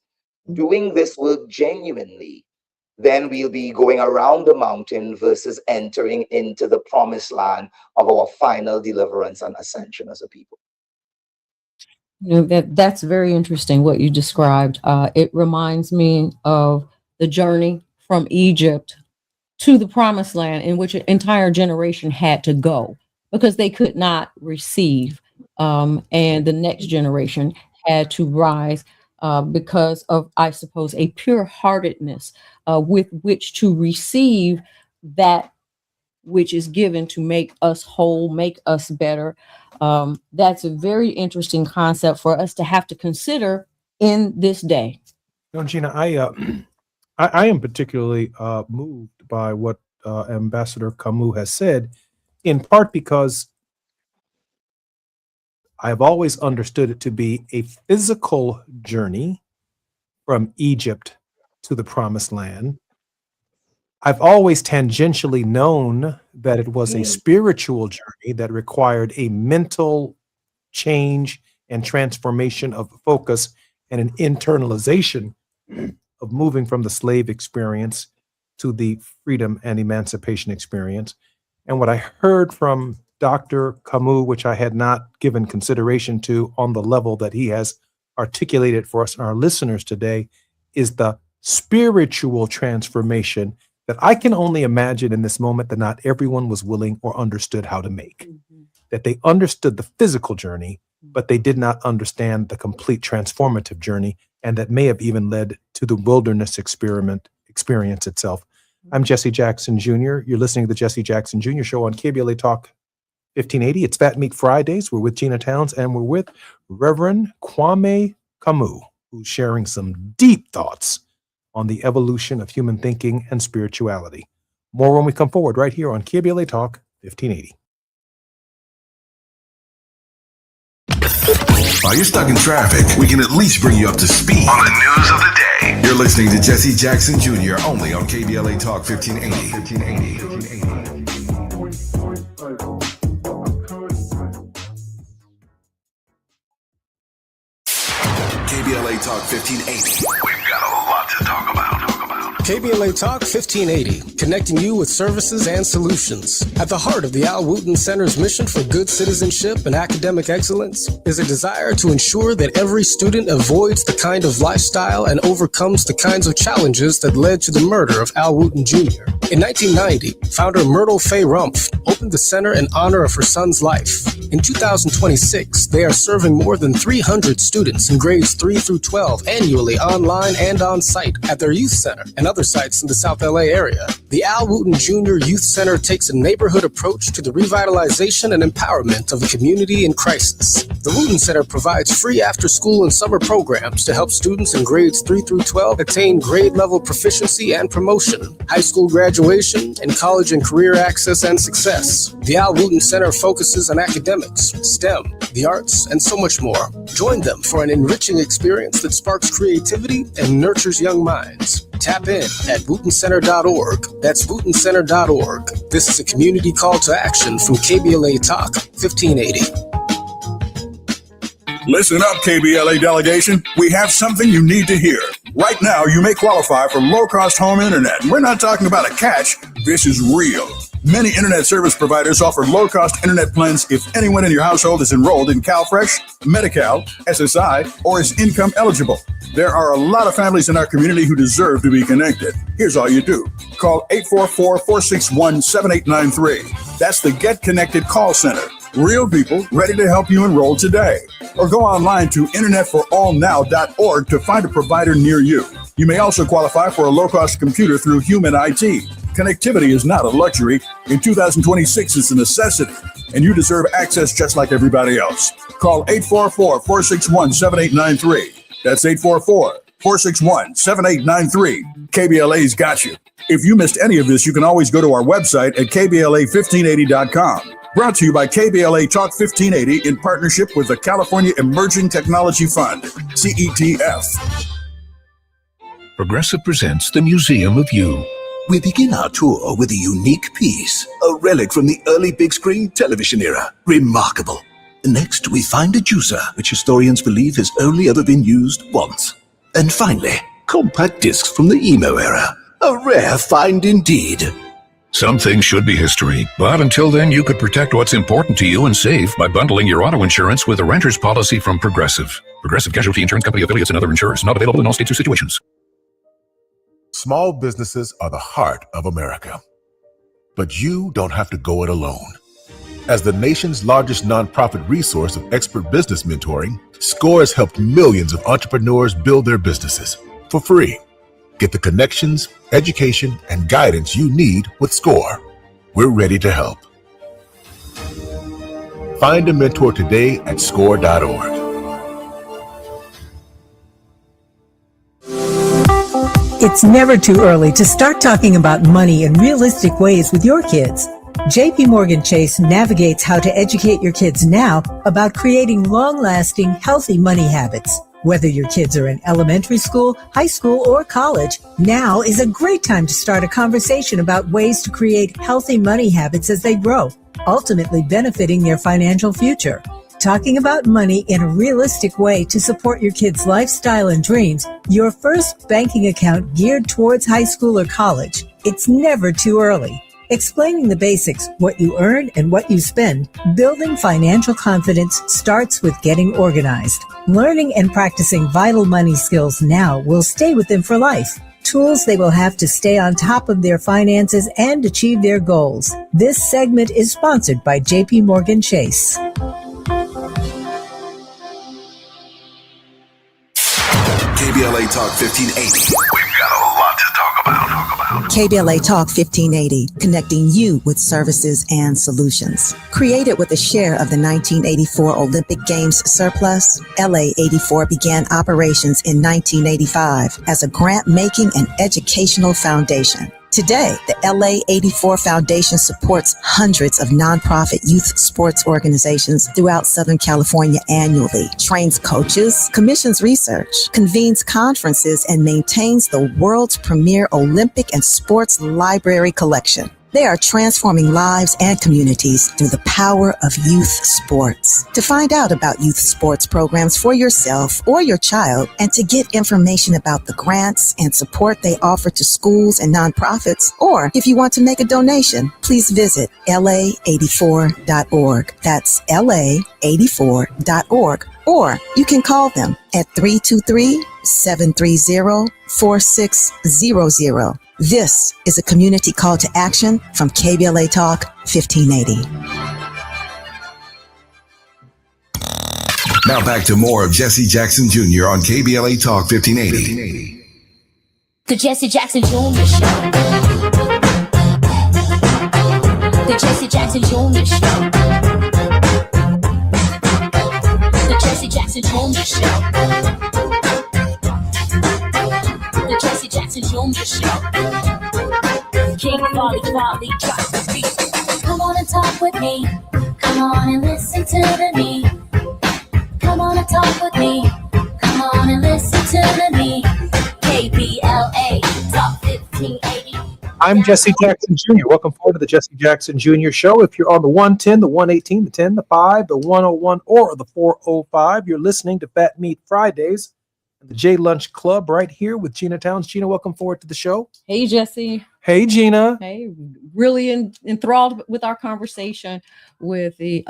doing this work genuinely, then we'll be going around the mountain versus entering into the promised land of our final deliverance and ascension as a people. You know, that's very interesting what you described. It reminds me of the journey from Egypt to the promised land, in which an entire generation had to go because they could not receive, and the next generation had to rise because of, I suppose, a pure-heartedness with which to receive that which is given to make us whole, make us better. That's a very interesting concept for us to have to consider in this day. No, Gina, I am particularly moved by what Ambassador Camus has said, in part because I've always understood it to be a physical journey from Egypt to the Promised Land. I've always tangentially known that it was a spiritual journey that required a mental change and transformation of focus and an internalization of moving from the slave experience to the freedom and emancipation experience. And what I heard from Dr. Camus, which I had not given consideration to on the level that he has articulated for us and our listeners today, is the spiritual transformation that I can only imagine in this moment that not everyone was willing or understood how to make. That they understood the physical journey, but they did not understand the complete transformative journey, and that may have even led to the wilderness experience itself. I'm Jesse Jackson Jr. You're listening to the Jesse Jackson Jr. Show on KBLA Talk 1580. It's Fat Meat Fridays. We're with Gina Towns, and we're with Reverend Kwame Camus, who's sharing some deep thoughts on the evolution of human thinking and spirituality. More when we come forward right here on KBLA Talk 1580. While you're stuck in traffic, we can at least bring you up to speed on the news of the day. You're listening to Jesse Jackson Jr. only on KBLA Talk 1580. KBLA Talk 1580. We've got a lot to talk about. KBLA Talk 1580, connecting you with services and solutions. At the heart of the Al Wooten Center's mission for good citizenship and academic excellence is a desire to ensure that every student avoids the kind of lifestyle and overcomes the kinds of challenges that led to the murder of Al Wooten Jr. In 1990, founder Myrtle Fay Rumpf opened the center in honor of her son's life. In 2026, they are serving more than 300 students in grades 3 through 12 annually online and on site at their youth center and other sites in the South LA area. The Al Wooten Jr. Youth Center takes a neighborhood approach to the revitalization and empowerment of a community in crisis. The Wooten Center provides free after-school and summer programs to help students in grades 3 through 12 attain grade-level proficiency and promotion, high school graduation, and college and career access and success. The Al Wooten Center focuses on academics, STEM, the arts, and so much more. Join them for an enriching experience that sparks creativity and nurtures young minds. Tap in at WootenCenter.org. That's WootenCenter.org. This is a community call to action from KBLA Talk 1580. Listen up, KBLA delegation. We have something you need to hear. Right now, you may qualify for low-cost home internet. We're not talking about a catch. This is real. Many internet service providers offer low-cost internet plans if anyone in your household is enrolled in CalFresh, Medi-Cal, SSI, or is income eligible. There are a lot of families in our community who deserve to be connected. Here's all you do. Call 844-461-7893. That's the Get Connected call center. Real people ready to help you enroll today. Or go online to internetforallnow.org to find a provider near you. You may also qualify for a low-cost computer through Human IT. Connectivity is not a luxury. In 2026, it's a necessity, and you deserve access just like everybody else. Call 844-461-7893. That's 844-461-7893. KBLA's got you. If you missed any of this, you can always go to our website at kbla1580.com. Brought to you by KBLA Talk 1580 in partnership with the California Emerging Technology Fund, CETF. Progressive presents the Museum of You. We begin our tour with a unique piece, a relic from the early big screen television era. Remarkable. Next, we find a juicer, which historians believe has only ever been used once. And finally, compact discs from the emo era. A rare find indeed. Some things should be history, but until then, you could protect what's important to you and save by bundling your auto insurance with a renter's policy from Progressive. Progressive Casualty Insurance Company affiliates and other insurers. Not available in all states or situations. Small businesses are the heart of America. But you don't have to go it alone. As the nation's largest nonprofit resource of expert business mentoring, SCORE has helped millions of entrepreneurs build their businesses for free. Get the connections, education, and guidance you need with SCORE. We're ready to help. Find a mentor today at score.org. It's never too early to start talking about money in realistic ways with your kids. JP Morgan Chase navigates how to educate your kids now about creating long-lasting, healthy money habits. Whether your kids are in elementary school, high school, or college, now is a great time to start a conversation about ways to create healthy money habits as they grow, ultimately benefiting their financial future. Talking about money in a realistic way to support your kids' lifestyle and dreams, your first banking account geared towards high school or college. It's never too early. Explaining the basics, what you earn and what you spend, building financial confidence starts with getting organized. Learning and practicing vital money skills now will stay with them for life. Tools they will have to stay on top of their finances and achieve their goals. This segment is sponsored by JP Morgan Chase. KBLA Talk 1580. We've got a lot to talk about. KBLA Talk 1580, connecting you with services and solutions. Created with a share of the 1984 Olympic Games surplus, LA 84 began operations in 1985 as a grant-making and educational foundation. Today, the LA 84 Foundation supports hundreds of nonprofit youth sports organizations throughout Southern California annually, trains coaches, commissions research, convenes conferences, and maintains the world's premier Olympic and sports library collection. They are transforming lives and communities through the power of youth sports. To find out about youth sports programs for yourself or your child, and to get information about the grants and support they offer to schools and nonprofits, or if you want to make a donation, please visit la84.org. That's la84.org. Or you can call them at 323-730-4600. This is a community call to action from KBLA Talk 1580. Now back to more of Jesse Jackson Jr. on KBLA Talk 1580. The Jesse Jackson Jr. Show. The Jesse Jackson Jr. Show. The Jesse Jackson Jr. Show. The Jesse Jackson Jr. Show. King Volley, drop the beat. Come on and talk with me. Come on and listen to me. Come on and talk with me. Come on and listen to me. KBLA Talk 1580. I'm Jesse Jackson Jr. Welcome forward to the Jesse Jackson Jr. Show. If you're on the 110, the 118, the 10, the 5, the 101, or the 405, you're listening to Fat Meat Fridays, the J Lunch Club right here with Gina Towns. Gina, welcome forward to the show. Hey, Jesse. Hey, Gina. Hey, really enthralled with our conversation with the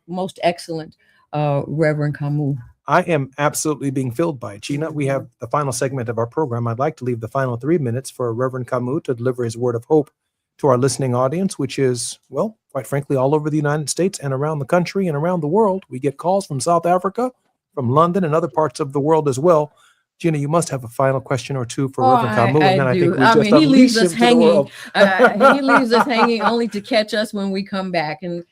most excellent Reverend Camus. I am absolutely being filled by it. Gina, we have the final segment of our program. I'd like to leave the final 3 minutes for Reverend Camus to deliver his word of hope to our listening audience, which is, well, quite frankly, all over the United States and around the country and around the world. We get calls from South Africa, from London, and other parts of the world as well. Gina, you must have a final question or two for Reverend Camus. And I do. He leaves us hanging. He leaves us hanging only to catch us when we come back. And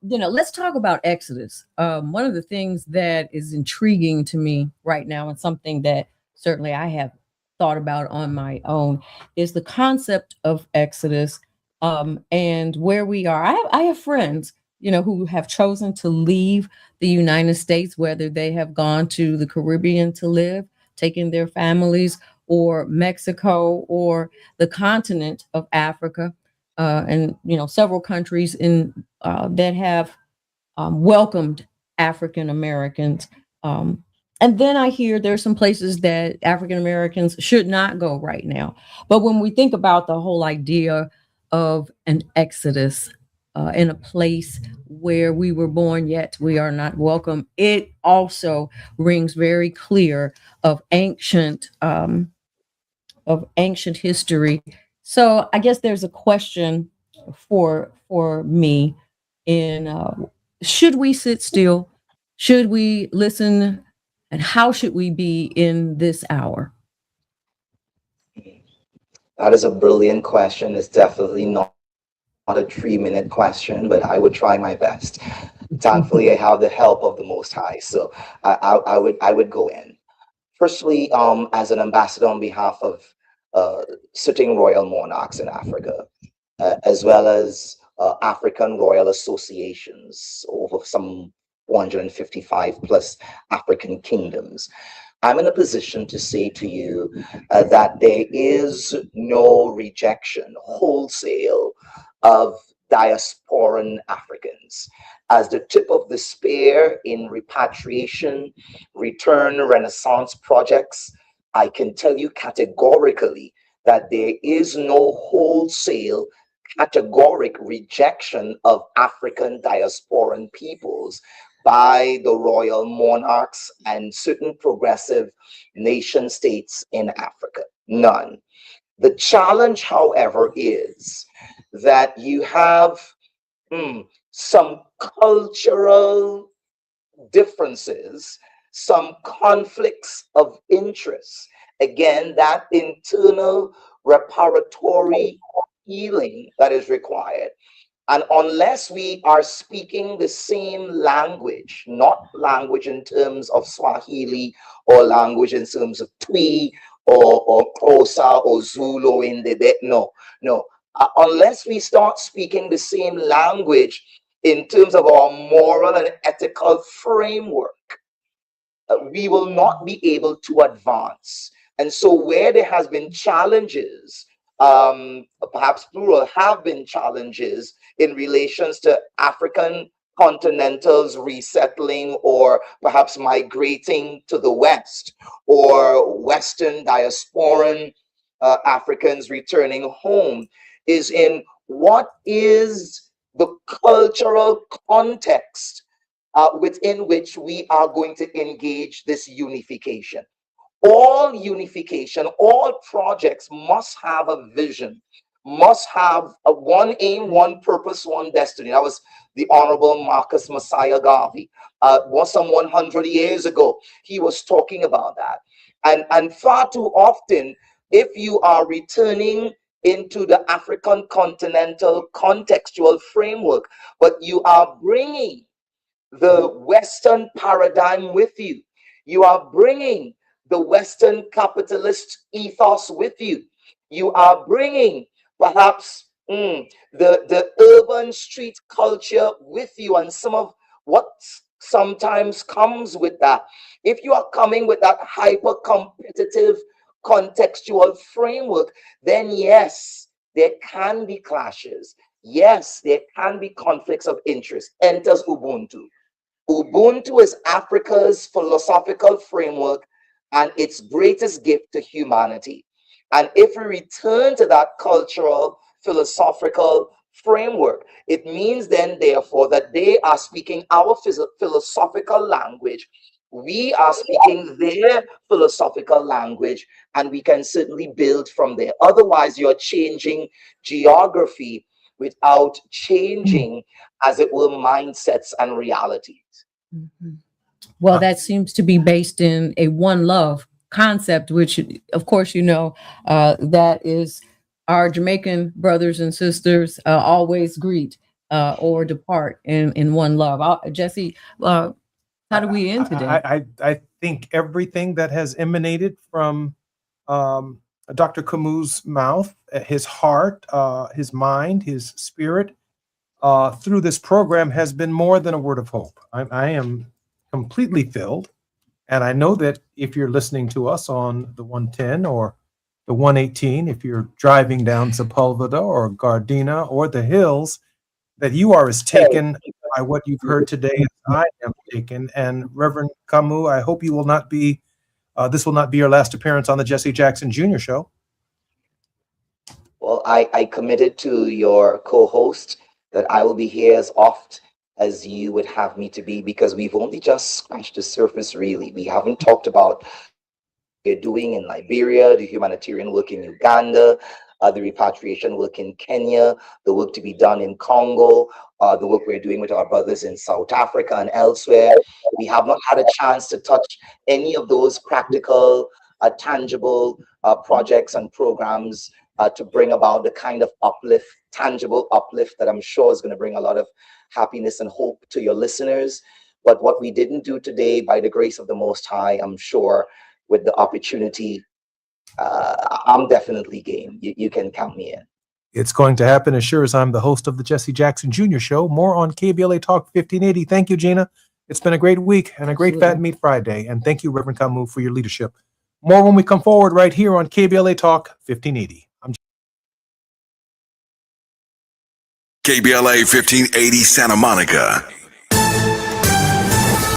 let's talk about Exodus. One of the things that is intriguing to me right now, and something that certainly I have thought about on my own, is the concept of Exodus and where we are. I have friends, who have chosen to leave the United States, whether they have gone to the Caribbean to live, taking their families, or Mexico, or the continent of Africa. And several countries that have welcomed African Americans. And then I hear there's some places that African Americans should not go right now. But when we think about the whole idea of an exodus in a place where we were born yet we are not welcome, it also rings very clear of ancient history. So I guess there's a question for me in should we sit still? Should we listen? And how should we be in this hour? That is a brilliant question. It's definitely not a 3-minute question, but I would try my best. Thankfully, I have the help of the Most High, so I would go in. Firstly, as an ambassador on behalf of sitting royal monarchs in Africa, as well as African royal associations over some 455 plus African kingdoms, I'm in a position to say to you that there is no rejection wholesale of diasporan Africans. As the tip of the spear in repatriation, return, Renaissance projects, I can tell you categorically that there is no wholesale categoric rejection of African diasporan peoples by the royal monarchs and certain progressive nation states in Africa. None. The challenge, however, is that you have some cultural differences, some conflicts of interest. Again, that internal reparatory healing that is required. And unless we are speaking the same language, not language in terms of Swahili or language in terms of Twi or Xhosa or Zulu in the no. Unless we start speaking the same language in terms of our moral and ethical framework, we will not be able to advance. And so where there has been challenges, perhaps plural, have been challenges in relations to African continentals resettling or perhaps migrating to the West, or Western diasporan Africans returning home, is in what is the cultural context within which we are going to engage this unification. All unification, all projects must have a vision, must have a one aim, one purpose, one destiny. That was the Honorable Marcus Messiah Garvey. Some 100 years ago, he was talking about that. And far too often, if you are returning into the African continental contextual framework, but you are bringing the Western paradigm with you, you are bringing the Western capitalist ethos with you, you are bringing perhaps the urban street culture with you, and some of what sometimes comes with that. If you are coming with that hyper competitive contextual framework, then yes, there can be clashes. Yes, there can be conflicts of interest. Enters Ubuntu. Ubuntu is Africa's philosophical framework and its greatest gift to humanity. And if we return to that cultural, philosophical framework, it means then, therefore, that they are speaking our philosophical language. We are speaking their philosophical language, and we can certainly build from there. Otherwise, you're changing geography without changing, as it were, mindsets and realities. Well, that seems to be based in a one love concept, which, of course, that is our Jamaican brothers and sisters always greet or depart in one love. Jesse, how do we end today? I think everything that has emanated from Dr. Camus' mouth, his heart, his mind, his spirit, through this program has been more than a word of hope. I am completely filled. And I know that if you're listening to us on the 110 or the 118, if you're driving down Sepulveda or Gardena or the hills, that you are as taken by what you've heard today as I am taken. And Reverend Camus, I hope you will not be, this will not be your last appearance on the Jesse Jackson Jr. Show. Well, I committed to your co-host that I will be here as oft as you would have me to be, because we've only just scratched the surface, really. We haven't talked about what we're doing in Liberia, the humanitarian work in Uganda, the repatriation work in Kenya, the work to be done in Congo, the work we're doing with our brothers in South Africa and elsewhere. We have not had a chance to touch any of those practical, tangible projects and programs to bring about the kind of uplift, tangible uplift that I'm sure is going to bring a lot of happiness and hope to your listeners. But what we didn't do today, by the grace of the Most High, I'm sure with the opportunity, I'm definitely game. You can count me in. It's going to happen as sure as I'm the host of the Jesse Jackson Jr. Show. More on KBLA Talk 1580. Thank you, Gina. It's been a great week and a great Fat Meat Friday. And thank you, Reverend Camus, for your leadership. More when we come forward right here on KBLA Talk 1580. KBLA 1580 Santa Monica.